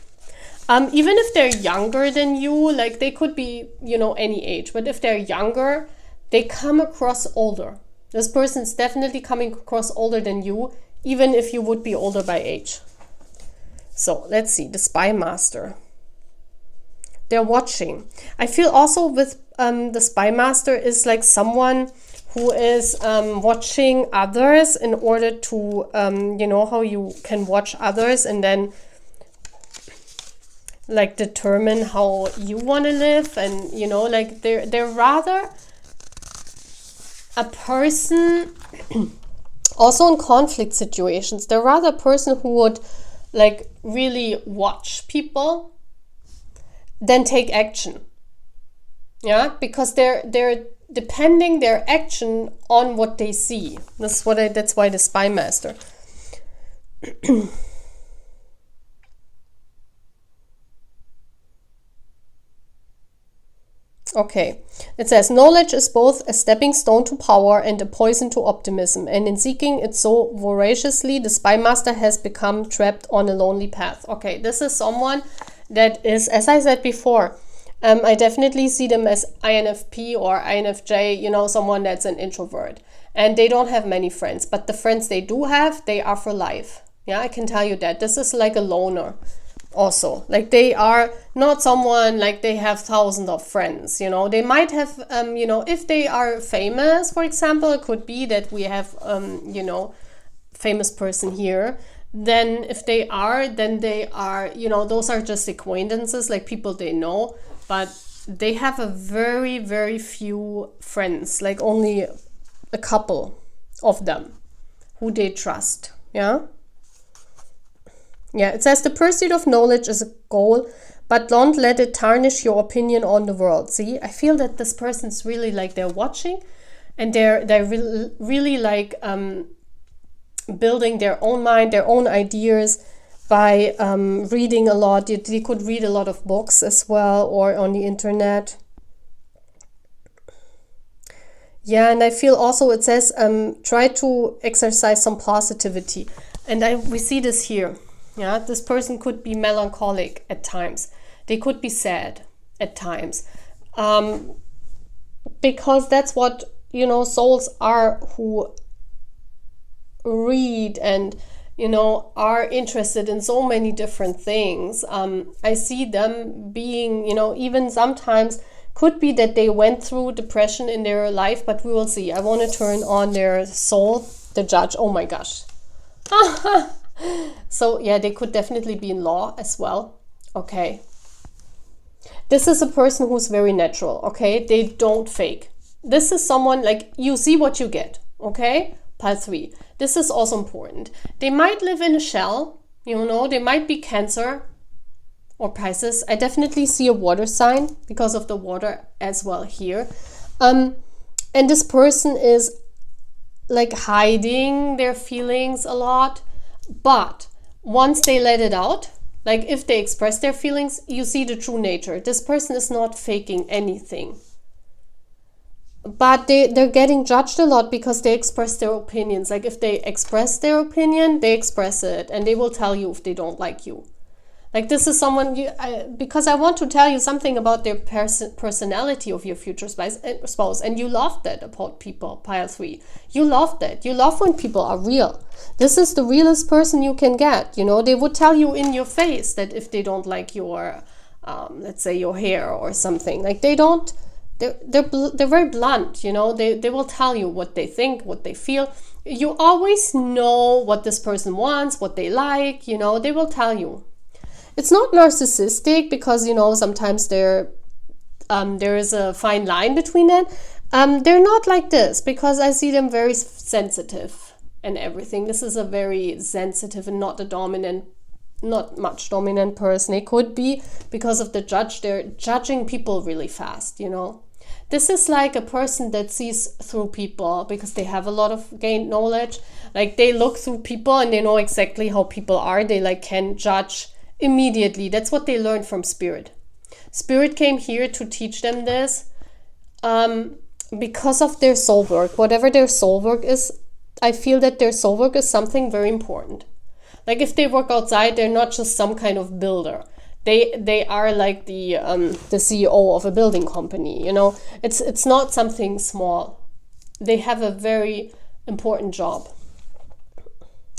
Even if they're younger than you, like they could be, any age, but if they're younger, they come across older. This person's definitely coming across older than you, even if you would be older by age. So let's see, the spy master. They're watching. I feel also with the spy master is like someone who is watching others in order to, how you can watch others and then like determine how you want to live. And, like they're rather a person, also in conflict situations, they're rather a person who would like really watch people than take action. Yeah, because they're depending their action on what they see. That's why the spy master. Okay, it says, knowledge is both a stepping stone to power and a poison to optimism, and in seeking it so voraciously, the spy master has become trapped on a lonely path. Okay, this is someone that is, as I said before, I definitely see them as INFP or INFJ, someone that's an introvert. And they don't have many friends, but the friends they do have, they are for life. Yeah, I can tell you that. This is like a loner. Also, like they are not someone like they have thousands of friends, they might have, if they are famous, for example, it could be that we have, famous person here. Then if they are, then they are, those are just acquaintances, like people they know, but they have a very, very few friends, like only a couple of them who they trust. Yeah. Yeah, it says the pursuit of knowledge is a goal, but don't let it tarnish your opinion on the world. See, I feel that this person's really like they're watching and they're really like building their own mind, their own ideas by reading a lot. They could read a lot of books as well, or on the internet. Yeah, and I feel also it says try to exercise some positivity. And we see this here. Yeah, this person could be melancholic at times. They could be sad at times. Because that's what, souls are who read and, are interested in so many different things. I see them being, even sometimes could be that they went through depression in their life, but we will see. I want to turn on their soul, the judge. Oh my gosh. So yeah, they could definitely be in law as well. Okay. This is a person who's very natural. Okay. They don't fake. This is someone like you see what you get. Okay. Pile 3. This is also important. They might live in a shell. They might be Cancer or Pisces. I definitely see a water sign because of the water as well here. And this person is like hiding their feelings a lot, but once they let it out, like if they express their feelings, you see the true nature. This person is not faking anything. But they're getting judged a lot because they express their opinions. Like if they express their opinion, they express it, and they will tell you if they don't like you. Like this is someone, because I want to tell you something about their personality of your future spouse. And you love that about people, pile 3. You love that. You love when people are real. This is the realest person you can get. They would tell you in your face that if they don't like your, let's say your hair or something. Like they don't, they're very blunt, they will tell you what they think, what they feel. You always know what this person wants, what they like, they will tell you. It's not narcissistic because, sometimes there is a fine line between it. They're not like this because I see them very sensitive and everything. This is a very sensitive and not much dominant person. It could be because of the judge. They're judging people really fast, This is like a person that sees through people because they have a lot of gained knowledge. Like they look through people and they know exactly how people are. They can judge immediately. That's what they learned from Spirit. Spirit came here to teach them this because of their soul work. Whatever their soul work is, I feel that their soul work is something very important. Like if they work outside, they're not just some kind of builder. They are like the CEO of a building company. It's not something small. They have a very important job.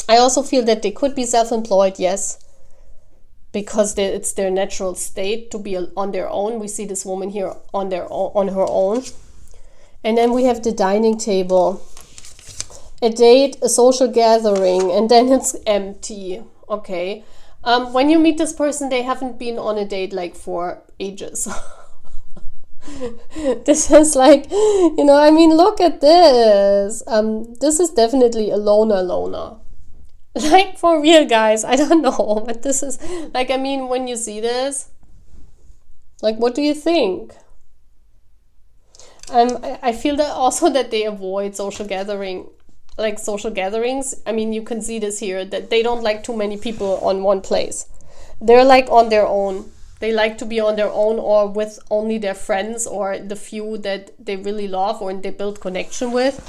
I also feel that they could be self-employed, yes, because it's their natural state to be on their own. We see this woman here on her own. And then we have the dining table, a date, a social gathering, and then it's empty. Okay. When you meet this person, they haven't been on a date for ages. This is look at this. This is definitely a loner. For real, guys, I don't know, but this is when you see this, what do you think? I feel that also that they avoid social gatherings. You can see this here, that they don't like too many people on one place. They're on their own. They like to be on their own or with only their friends or the few that they really love or they build connection with.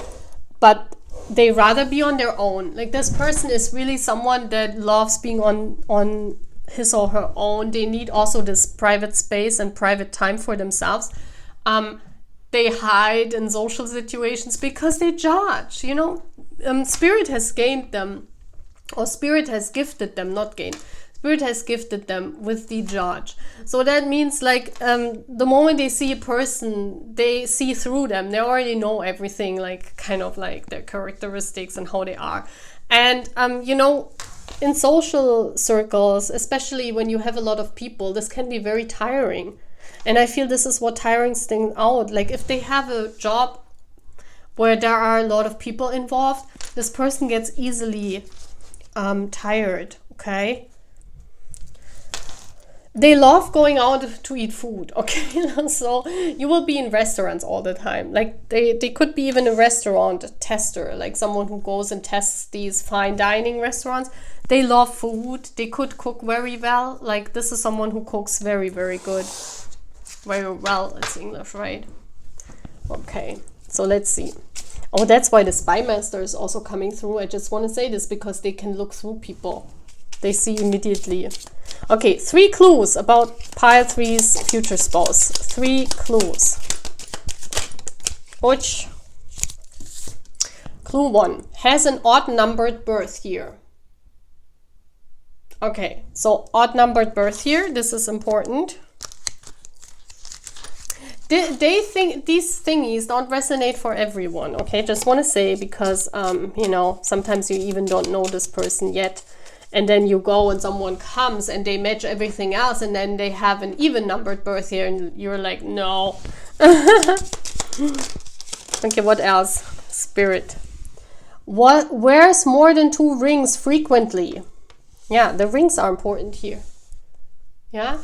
But they rather be on their own. This person is really someone that loves being on his or her own. They need also this private space and private time for themselves. They hide in social situations because they judge, Spirit has gained them, or Spirit has gifted them, not gained. Spirit has gifted them with the judge. So that means the moment they see a person, they see through them. They already know everything, their characteristics and how they are. And, in social circles, especially when you have a lot of people, this can be very tiring. And I feel this is what tirings things out. If they have a job where there are a lot of people involved, this person gets easily tired, okay? they love going out to eat food, okay? So you will be in restaurants all the time. Like they could be even a restaurant tester, like someone who goes and tests these fine dining restaurants. They love food. They could cook very well. Like this is someone who cooks very, very good. Very well, it's English, right? Okay, so let's see. Oh, that's why the spy master is also coming through. I just want to say this because they can look through people. They see immediately. Okay, 3 clues about pile 3's future spouse. 3 clues. Which? Clue 1. Has an odd numbered birth year. Okay, so odd numbered birth year. This is important. They think these thingies don't resonate for everyone. Okay, just want to say because, you know, sometimes you even don't know this person yet. And then you go and someone comes and they match everything else and then they have an even numbered birth year and you're like, no. Okay, what else? Spirit. What wears more than 2 rings frequently? Yeah, the rings are important here. Yeah,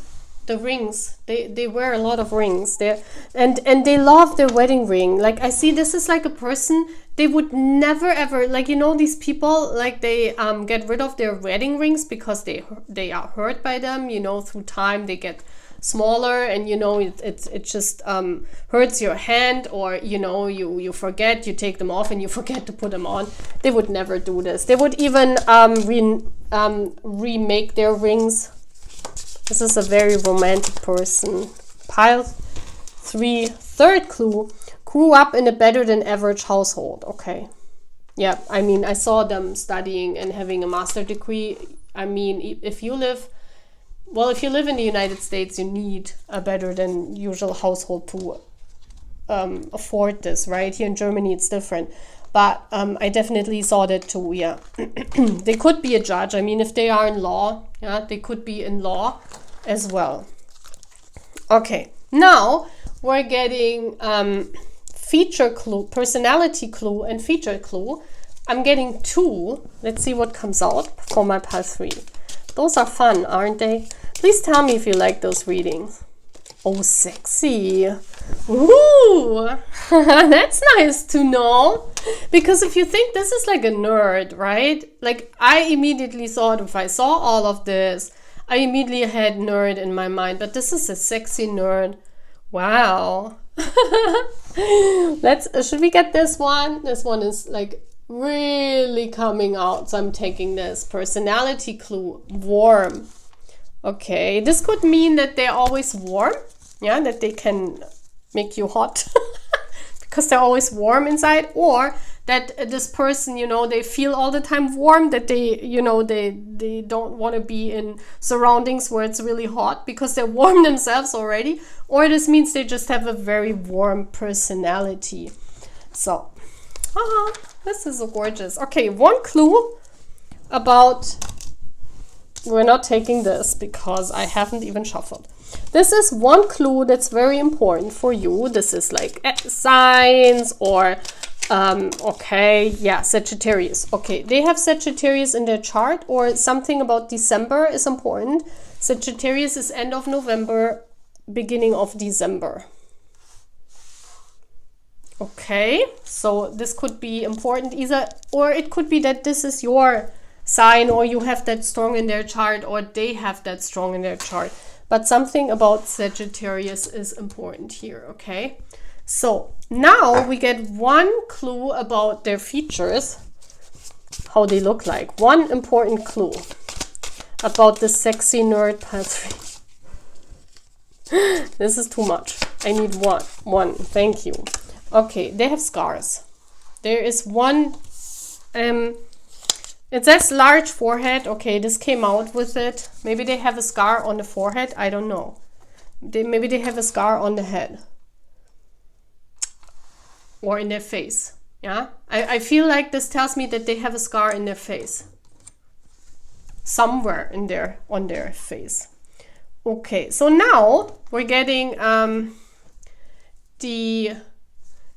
the rings. They wear a lot of rings. And they love their wedding ring. Like I see this is like a person. They would never ever, like, you know, these people, like they get rid of their wedding rings because they are hurt by them, you know, through time they get smaller and, you know, it just hurts your hand, or, you know, you forget, you take them off and you forget to put them on. They would never do this. They would even remake their rings. This is a very romantic person. Pile 3, 3rd clue. Grew up in a better than average household. Okay. Yeah, I mean, I saw them studying and having a master degree. I mean, if you live in the United States, you need a better than usual household to afford this, right? Here in Germany, it's different. But I definitely saw that too, yeah. They could be a judge. I mean, if they are in law, yeah, they could be in law as well. Okay, now we're getting feature clue, personality clue, and feature clue. I'm getting 2. Let's see what comes out for my pile 3. Those are fun, aren't they? Please tell me if you like those readings. Oh, sexy. Ooh, that's nice to know. Because if you think this is like a nerd, right? Like I immediately thought if I saw all of this, I immediately had nerd in my mind. But this is a sexy nerd. Wow. Should we get this one? This one is like really coming out, so I'm taking this. Personality clue, warm. Okay, this could mean that they're always warm, yeah, that they can make you hot because they're always warm inside, or that this person, you know, they feel all the time warm, that they, you know, they don't want to be in surroundings where it's really hot because they're warm themselves already, or this means they just have a very warm personality. So, this is so gorgeous. Okay, 1 clue about, we're not taking this because I haven't even shuffled. This is 1 clue that's very important for you. This is like signs or okay, yeah, Sagittarius. Okay, they have Sagittarius in their chart, or something about December is important. Sagittarius is end of November, beginning of December. Okay, so this could be important either, or it could be that this is your sign, or you have that strong in their chart, or they have that strong in their chart. But something about Sagittarius is important here, okay? So now we get 1 clue about their features, how they look like. 1 important clue about the sexy nerd pile 3. This is too much. I need one. Thank you. Okay, they have scars. There is 1, it says large forehead. Okay, this came out with it. Maybe they have a scar on the forehead. I don't know. Maybe they have a scar on the head. Or in their face. Yeah, I feel like this tells me that they have a scar in their face. Somewhere on their face. Okay, so now we're getting the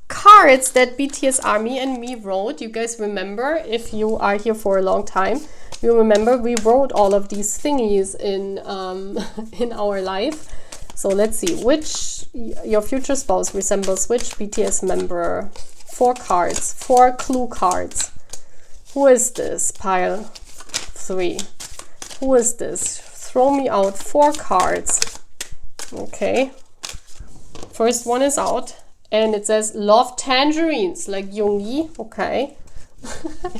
cards that BTS Army and me wrote. You guys remember, if you are here for a long time, You remember we wrote all of these thingies in in our life. So let's see which your future spouse resembles which BTS member. 4 cards, 4 clue cards. Who is this? Pile 3. Who is this? Throw me out 4 cards. Okay. First one is out. And it says, love tangerines, like Yoongi. Okay.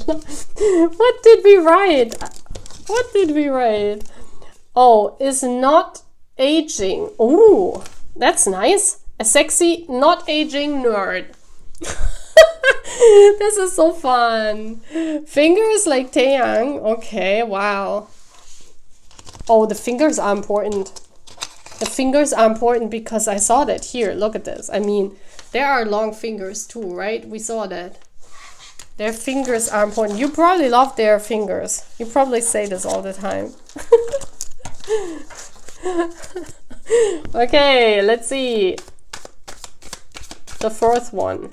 What did we write? What did we write? Oh, is not aging. Ooh, that's nice. A sexy, not aging nerd. This is so fun. Fingers like Taeyang. Okay, wow. Oh, the fingers are important. The fingers are important because I saw that here. Look at this. I mean, there are long fingers too, right? We saw that. Their fingers are important. You probably love their fingers. You probably say this all the time. Okay, let's see. The fourth one.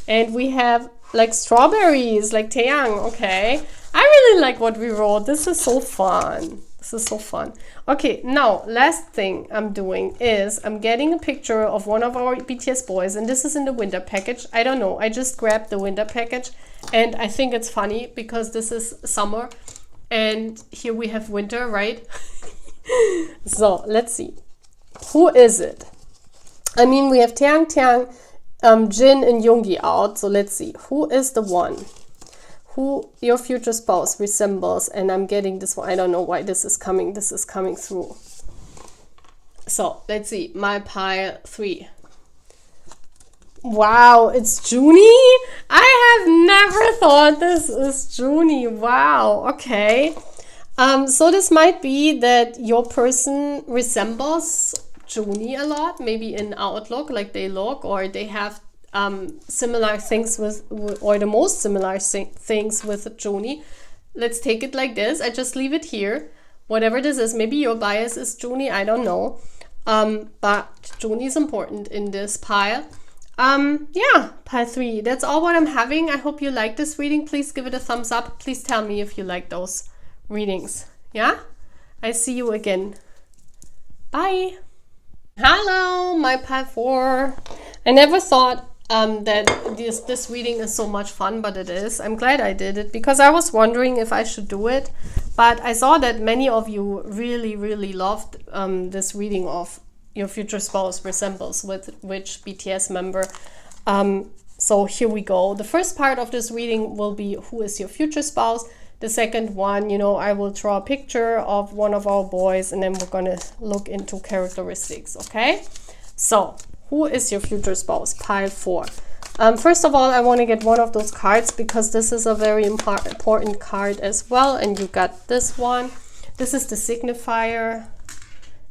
And we have like strawberries, like Taeyang. Okay. I really like what we wrote. This is so fun. This is so fun. Okay, now last thing I'm doing is I'm getting a picture of one of our BTS boys, and this is in the winter package. I don't know, I just grabbed the winter package and I think it's funny because this is summer and here we have winter, right? So let's see. Who is it? I mean, we have Taeyang, Jin and Yoongi out. So let's see. Who is the one who your future spouse resembles? And I'm getting this one. I don't know why this is coming. This is coming through. So let's see. My pile 3. Wow, it's Junie? I have never thought this is Junie. Wow, okay. So this might be that your person resembles Junie a lot, maybe in outlook, like they look, or they have similar things with, or the most similar things with Junie. Let's take it like this. I just leave it here. Whatever this is, maybe your bias is Junie, I don't know. But Junie is important in this pile. Yeah, pile 3. That's all what I'm having. I hope you like this reading. Please give it a thumbs up. Please tell me if you like those readings. Yeah? I see you again. Bye. Hello, my pile 4. I never thought that this reading is so much fun, but it is. I'm glad I did it because I was wondering if I should do it. But I saw that many of you really, really loved this reading of your future spouse resembles with which BTS member. So here we go. The first part of this reading will be who is your future spouse. The second one, you know, I will draw a picture of one of our boys and then we're gonna look into characteristics, okay? So, who is your future spouse? Pile 4. First of all, I want to get one of those cards because this is a very important card as well. And you got this one. This is the signifier.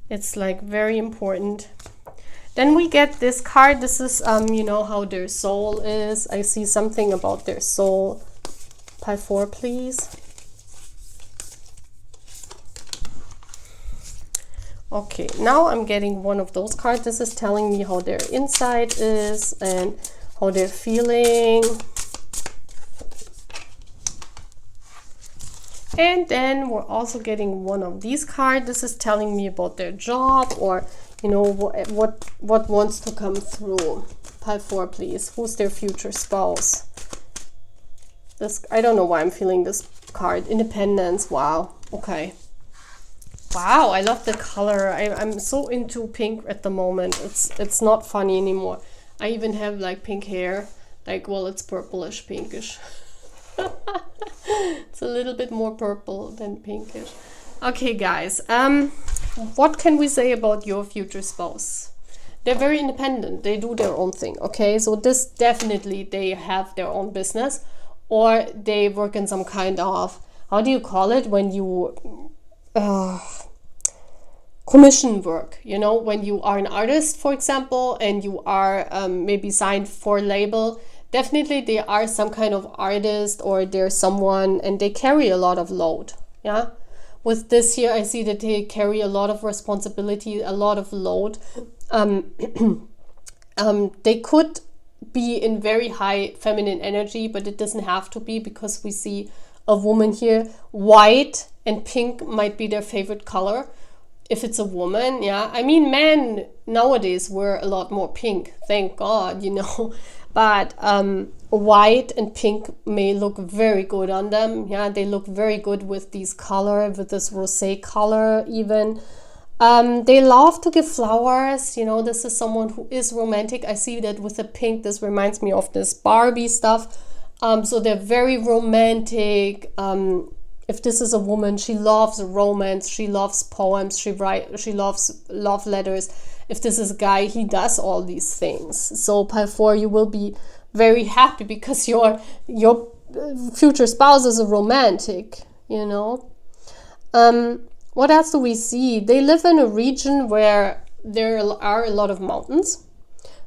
It's like very important. Then we get this card. This is, you know, how their soul is. I see something about their soul. Pile 4, please. Okay, now I'm getting one of those cards. This is telling me how their inside is and how they're feeling. And then we're also getting one of these cards. This is telling me about their job or, you know, what wants to come through. Pile 4, please. Who's their future spouse? This, I don't know why I'm feeling this card. Independence. Wow. Okay. Wow, I love the color. I'm so into pink at the moment. It's not funny anymore. I even have like pink hair. Like, well, it's purplish pinkish. It's a little bit more purple than pinkish. Okay, guys. What can we say about your future spouse? They're very independent. They do their own thing. Okay, so this definitely they have their own business, or they work in some kind of, how do you call it when you commission work, you know, when you are an artist, for example, and you are maybe signed for a label. Definitely they are some kind of artist or they're someone and they carry a lot of load. Yeah, with this here I see that they carry a lot of responsibility, a lot of load. They could be in very high feminine energy, but it doesn't have to be, because we see a woman here. White and pink might be their favorite color if it's a woman. Yeah, I mean, men nowadays wear a lot more pink, thank God, but white and pink may look very good on them. Yeah, they look very good with these color, with this rosé color even. They love to give flowers. This is someone who is romantic. I see that with the pink. This reminds me of this Barbie stuff. So they're very romantic. If this is a woman, she loves romance. She loves poems. She loves love letters. If this is a guy, he does all these things. So pile 4, you will be very happy because your future spouse is a romantic. What else do we see? They live in a region where there are a lot of mountains.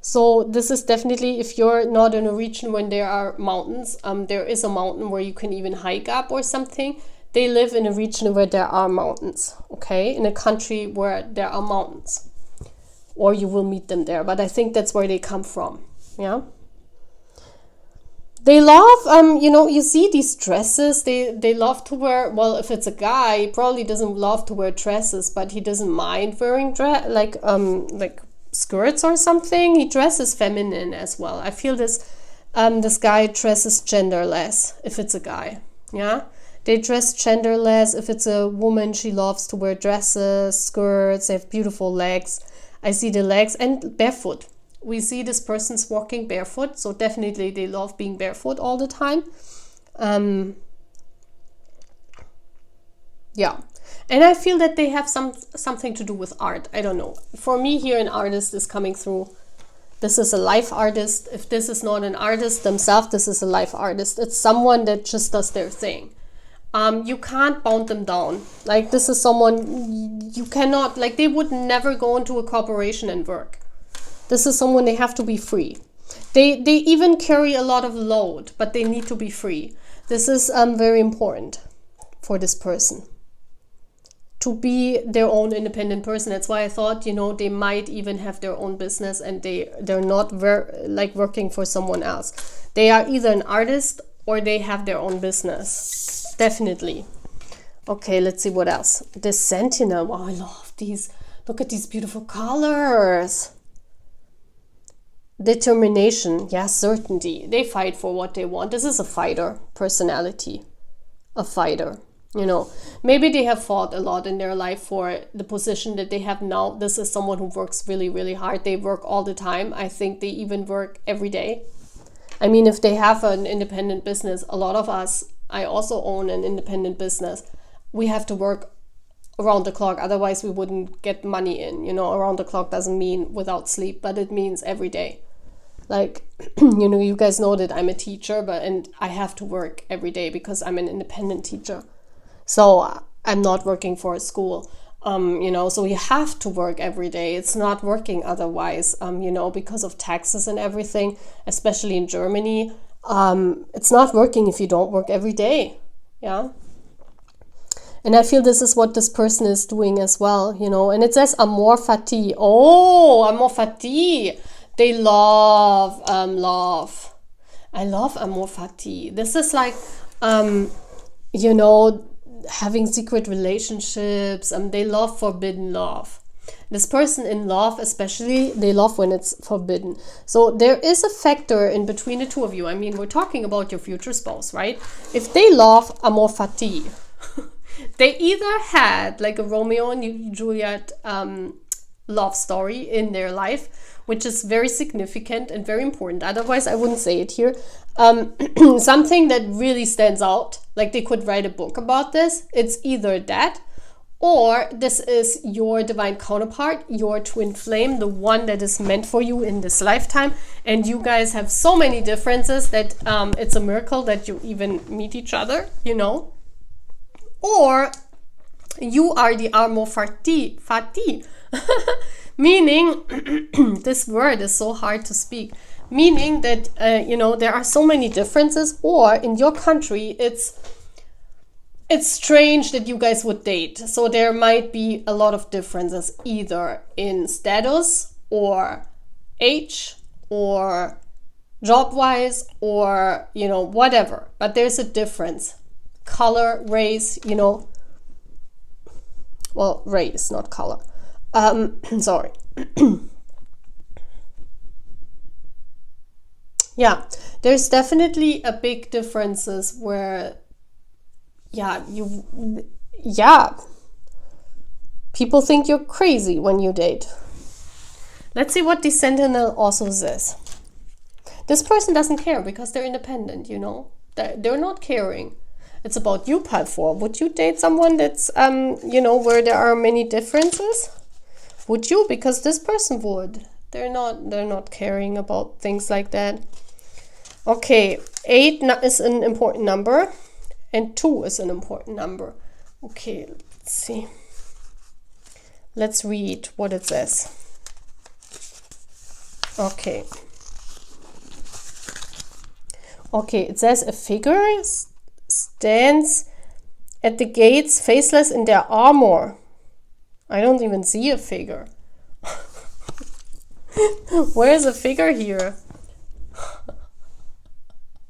So this is definitely, if you're not in a region when there are mountains, there is a mountain where you can even hike up or something. They live in a region where there are mountains, okay? In a country where there are mountains. Or you will meet them there. But I think that's where they come from, yeah? They love, you see these dresses, they love to wear, well, if it's a guy, he probably doesn't love to wear dresses, but he doesn't mind wearing like skirts or something. He dresses feminine as well. I feel this guy dresses genderless if it's a guy, yeah? They dress genderless. If it's a woman, she loves to wear dresses, skirts, they have beautiful legs. I see the legs, and barefoot. We see this person's walking barefoot, so definitely they love being barefoot all the time. Yeah, and I feel that they have something to do with art. I don't know. For me here, an artist is coming through. This is a life artist. If this is not an artist themselves, this is a life artist. It's someone that just does their thing. You can't bound them down. Like, this is someone you cannot, like, they would never go into a corporation and work. This is someone, they have to be free. They even carry a lot of load, but they need to be free. This is very important for this person to be their own independent person. That's why I thought, they might even have their own business, and they're not working for someone else. They are either an artist or they have their own business. Definitely. Okay, let's see what else. The Sentinel. Oh, I love these. Look at these beautiful colors. Determination, yeah, certainty. They fight for what they want. This is a fighter personality, a fighter. Maybe they have fought a lot in their life for the position that they have now. This is someone who works really, really hard. They work all the time. I think they even work every day. I mean, if they have an independent business, a lot of us, I also own an independent business. We have to work around the clock, otherwise we wouldn't get money in. Around the clock doesn't mean without sleep, but it means every day. Like, you guys know that I'm a teacher, and I have to work every day because I'm an independent teacher. So I'm not working for a school, so you have to work every day. It's not working otherwise, because of taxes and everything, especially in Germany. It's not working if you don't work every day, yeah? And I feel this is what this person is doing as well, and it says amor fati. Oh, amor fati. They love love. I love amor fati. This is like, having secret relationships. They love forbidden love. This person in love, especially, they love when it's forbidden. So there is a factor in between the two of you. I mean, we're talking about your future spouse, right? If they love amor fati, they either had like a Romeo and Juliet love story in their life, which is very significant and very important. Otherwise, I wouldn't say it here. Something that really stands out, like they could write a book about this. It's either that, or this is your divine counterpart, your twin flame, the one that is meant for you in this lifetime. And you guys have so many differences that it's a miracle that you even meet each other, Or you are the amor fati. Meaning, this word is so hard to speak, meaning that, there are so many differences, or in your country, it's strange that you guys would date. So there might be a lot of differences, either in status or age or job-wise or, you know, whatever. But there's a difference. Color, race, you know. Well, race, not color. Sorry. Yeah, there's definitely a big differences where, yeah, people think you're crazy when you date. Let's see what the Sentinel also says. This person doesn't care because they're independent, you know. They're not caring. It's about you, pile 4. Would you date someone that's, you know, where there are many differences? Would you? Because this person would. They're not caring about things like that. Okay, 8 is an important number, and 2 is an important number. Okay, let's see. Let's read what it says. Okay. Okay, it says a figure stands at the gates, faceless in their armor. I don't even see a figure. Where is a figure here?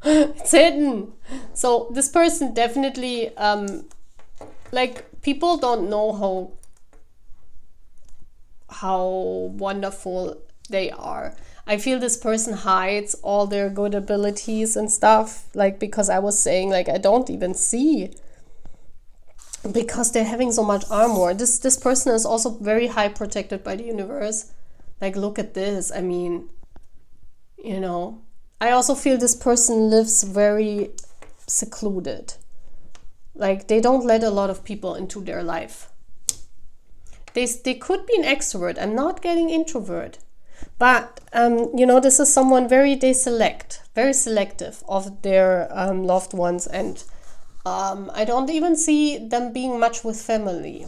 It's hidden. So this person definitely, like, people don't know how wonderful they are. I feel this person hides all their good abilities and stuff, like, because I was saying, like, I don't even see, because they're having so much armor. This person is also very high protected by the universe. Like, look at this. I mean, you know, I also feel this person lives very secluded. Like, they don't let a lot of people into their life. They could be an extrovert. I'm not getting introvert. But, you know, this is someone very selective of their loved ones. And I don't even see them being much with family.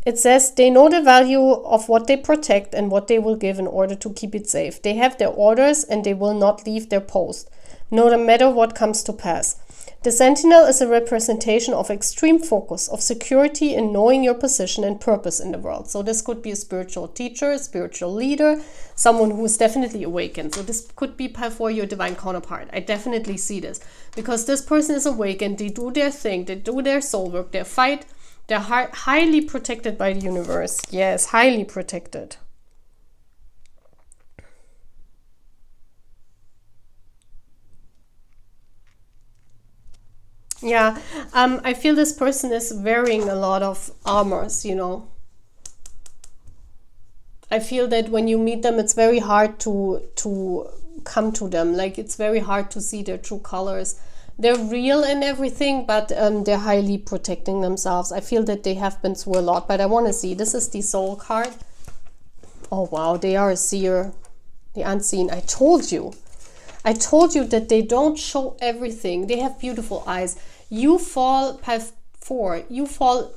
It says they know the value of what they protect and what they will give in order to keep it safe. They have their orders and they will not leave their post, no matter what comes to pass. The Sentinel is a representation of extreme focus, of security in knowing your position and purpose in the world. So this could be a spiritual teacher, a spiritual leader, someone who is definitely awakened. So this could be for your divine counterpart. I definitely see this because this person is awakened. They do their thing. They do their soul work. They fight. They're highly protected by the universe. Yes, highly protected. Yeah, I feel this person is wearing a lot of armors, you know. I feel that when you meet them, it's very hard to come to them. Like, it's very hard to see their true colors. They're real and everything, but they're highly protecting themselves. I feel that they have been through a lot, but I want to see. This is the soul card. Oh, wow, they are a seer. The unseen. I told you that they don't show everything. They have beautiful eyes. You fall, pile 4, you fall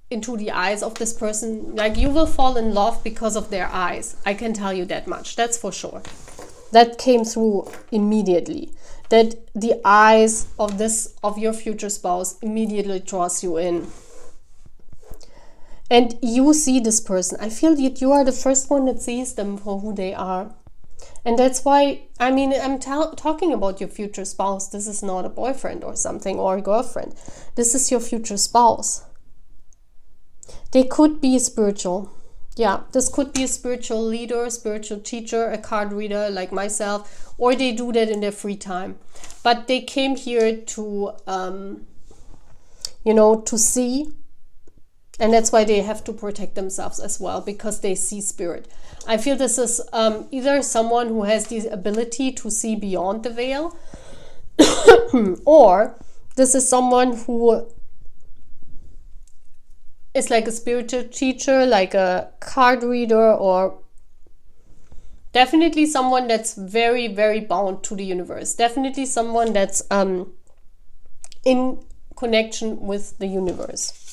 into the eyes of this person. Like, you will fall in love because of their eyes. I can tell you that much. That's for sure. That came through immediately. That the eyes of your future spouse immediately draws you in. And you see this person. I feel that you are the first one that sees them for who they are. And that's why, I mean, I'm talking about your future spouse. This is not a boyfriend or something or a girlfriend. This is your future spouse. They could be spiritual. Yeah, this could be a spiritual leader, spiritual teacher, a card reader like myself, or they do that in their free time. But they came here to, you know, to see. And that's why they have to protect themselves as well, because they see spirit. I feel this is either someone who has the ability to see beyond the veil, or this is someone who is like a spiritual teacher, like a card reader, or definitely someone that's very, very bound to the universe. Definitely someone that's in connection with the universe.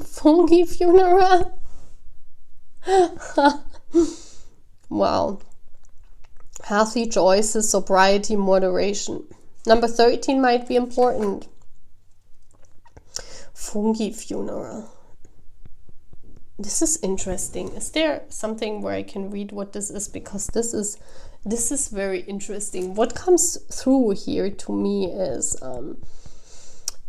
Funky funeral. Wow. Healthy choices, sobriety, moderation. Number 13 might be important. Funky funeral. this is interesting. Is there something where I can read what this is? Because this is very interesting. What comes through here to me is,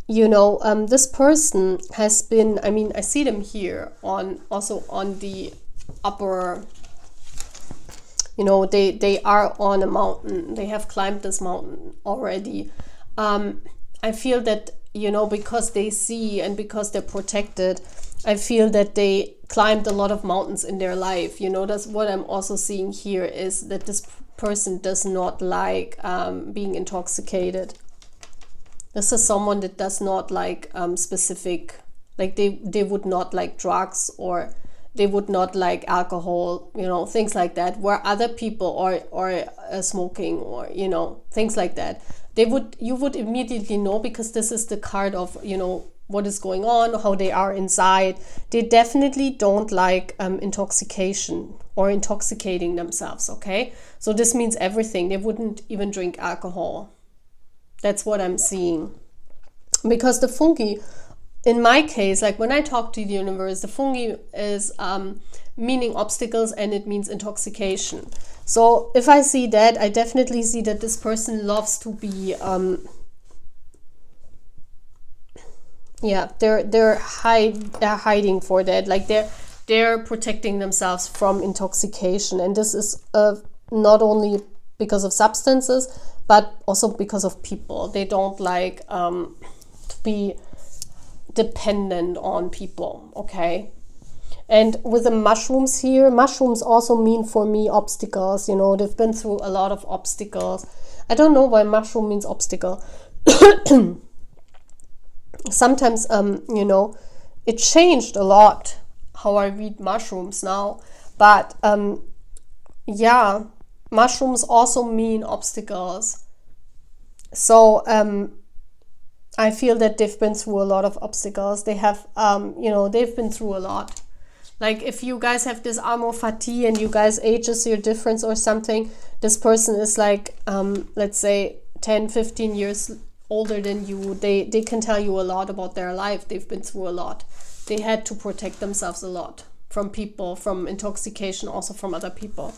this person has been, I mean, I see them here also on the upper, they are on a mountain. They have climbed this mountain already. I feel that, because they see and because they're protected, I feel that they climbed a lot of mountains in their life. That's what I'm also seeing here, is that this person does not like being intoxicated. This is someone that does not like specific, like they would not like drugs, or they would not like alcohol, things like that, where other people or smoking, or, things like that. You would immediately know, because this is the card of, what is going on, how they are inside. They definitely don't like intoxication or intoxicating themselves, okay? So this means everything. They wouldn't even drink alcohol. That's what I'm seeing. Because the fungi, in my case, like when I talk to the universe, the fungi is meaning obstacles, and it means intoxication. So if I see that, I definitely see that this person loves to be, they're hiding for that. Like they're protecting themselves from intoxication, and this is not only because of substances, but also because of people. They don't like to be dependent on people, okay? And with the mushrooms here, mushrooms also mean for me obstacles. They've been through a lot of obstacles. I don't know why mushroom means obstacle. Sometimes, it changed a lot how I read mushrooms now. But mushrooms also mean obstacles. So I feel that they've been through a lot of obstacles. They have, they've been through a lot. Like if you guys have this amor fati and you guys age is your difference or something, this person is like, let's say 10, 15 years older than you. They can tell you a lot about their life. They've been through a lot. They had to protect themselves a lot from people, from intoxication, also from other people.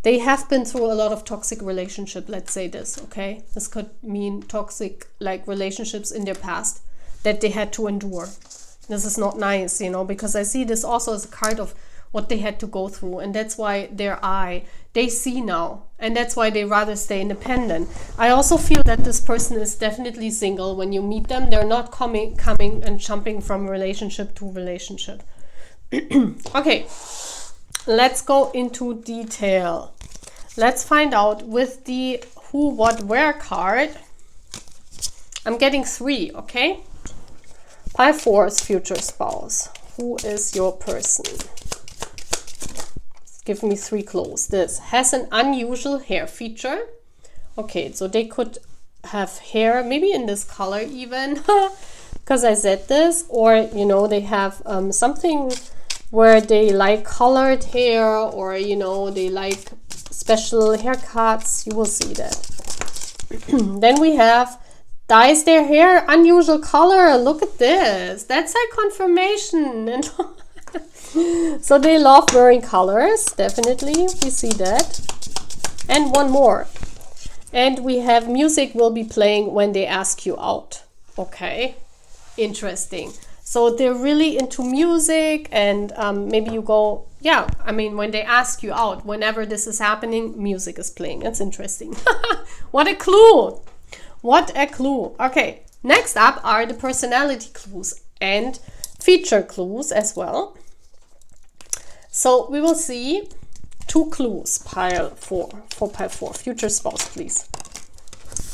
They have been through a lot of toxic relationship, let's say this, okay? This could mean toxic like relationships in their past that they had to endure. This is not nice, because I see this also as a card of what they had to go through. And that's why they see now. And that's why they rather stay independent. I also feel that this person is definitely single. When you meet them, they're not coming and jumping from relationship to relationship. Okay, let's go into detail. Let's find out with the who, what, where card. I'm getting 3, okay? 5 fours, future spouse. Who is your person? Give me 3 clues. This has an unusual hair feature. Okay, so they could have hair, maybe in this color even, because I said this. Or, they have something where they like colored hair, or, they like special haircuts. You will see that. Then we have dyes their hair unusual color. Look at this. That's like confirmation. And so they love wearing colors. Definitely, we see that. And one more. And we have music will be playing when they ask you out. Okay, interesting. So they're really into music, and maybe you go, when they ask you out, whenever this is happening, music is playing. That's interesting. What a clue. What a clue. Okay, next up are the personality clues and feature clues as well. So we will see 2 clues, pile 4, pile 4. Future spouse, please.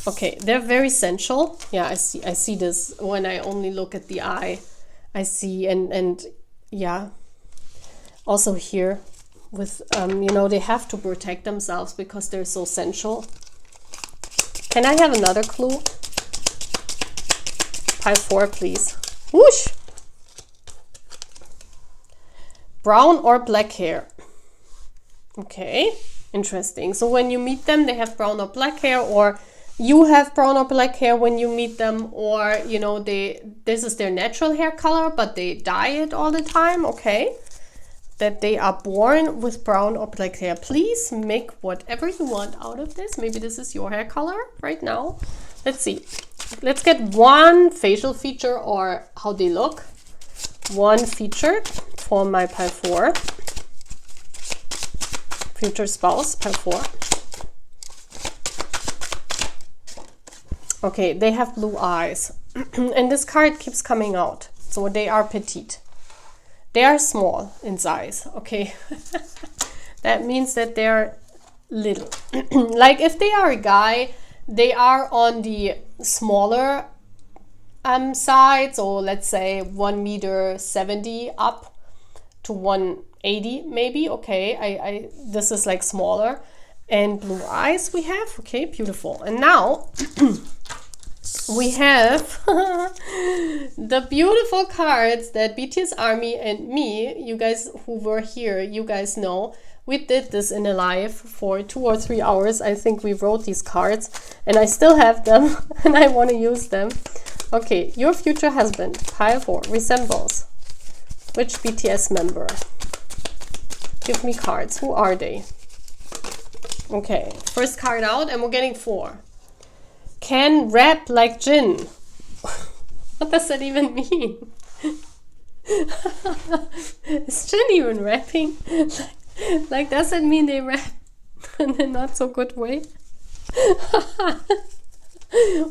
Okay, they're very sensual. Yeah, I see this when I only look at the eye. I see, and yeah, also here with, they have to protect themselves because they're so sensual. Can I have another clue? Pile 4, please. Whoosh! Brown or black hair. Okay, interesting. So when you meet them, they have brown or black hair, or you have brown or black hair when you meet them, or, this is their natural hair color, but they dye it all the time. Okay, that they are born with brown or black hair. Please make whatever you want out of this. Maybe this is your hair color right now. Let's see. Let's get one facial feature or how they look. One feature for my pile 4. Future spouse, pile 4. Okay, they have blue eyes. And this card keeps coming out. So they are petite. They are small in size, okay? That means that they're little. Like if they are a guy, they are on the smaller side. So let's say 1.70 m up to 180 maybe. Okay, this is like smaller. And blue eyes we have. Okay, beautiful. And now we have the beautiful cards that BTS Army and me, you guys who were here, you guys know, we did this in a live for 2 or 3 hours. I think we wrote these cards and I still have them and I want to use them. Okay, your future husband, pile 4, resembles which BTS member? Give me cards. Who are they? Okay, first card out and we're getting 4. Can rap like Jin. What does that even mean? Is Jin even rapping? Like does that mean they rap in a not so good way?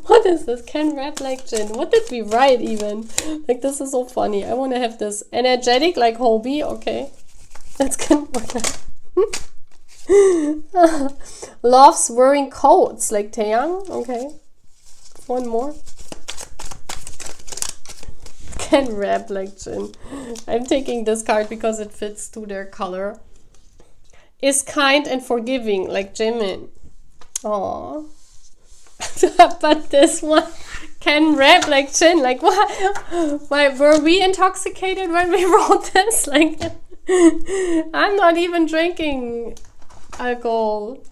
What is this? Can rap like Jin. What did we write even? Like this is so funny. I want to have this. Energetic like Hobie. Okay. That's kind of loves wearing coats like Taeyang. Okay. One more. Can rap like Jin. I'm taking this card because it fits to their color. Is kind and forgiving like Jimin. Aww. But this one can rap like Jin. Like what? Why were we intoxicated when we wrote this? Like I'm not even drinking alcohol.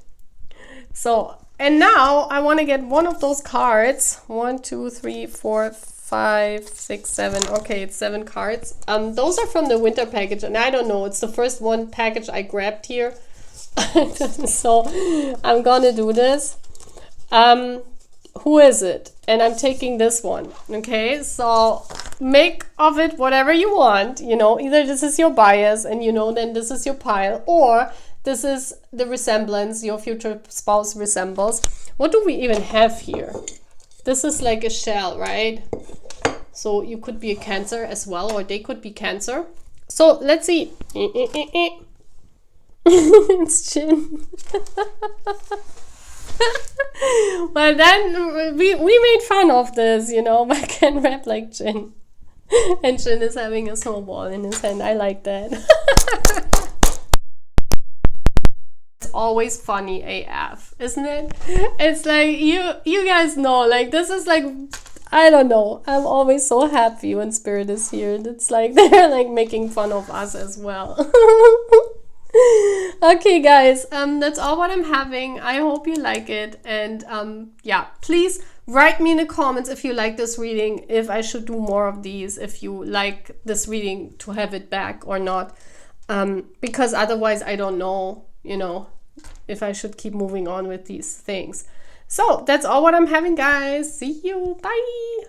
So, and now I want to get one of those cards. 1, 2, 3, 4, 5, 6, 7. Okay, it's 7 cards. Those are from the winter package, and I don't know. It's the first one package I grabbed here. So I'm gonna do this. Who is it? And I'm taking this one. Okay, so make of it whatever you want. You know, either this is your bias, and you know, then this is your pile, or this is the resemblance, your future spouse resembles. What do we even have here? This is like a shell, right? So you could be a Cancer as well, or they could be Cancer. So let's see. It's Jin. Well, then we made fun of this, you know, but can rap like Jin. And Jin is having a snowball in his hand. I like that. It's always funny AF, isn't it? It's like you guys know, like this is like, I don't know, I'm always so happy when Spirit is here. It's like they're like making fun of us as well. Okay guys, that's all what I'm having. I hope you like it, and yeah, please write me in the comments if you like this reading, if I should do more of these, if you like this reading to have it back or not, because otherwise I don't know, you know, if I should keep moving on with these things. So that's all what I'm having, guys. See you, bye.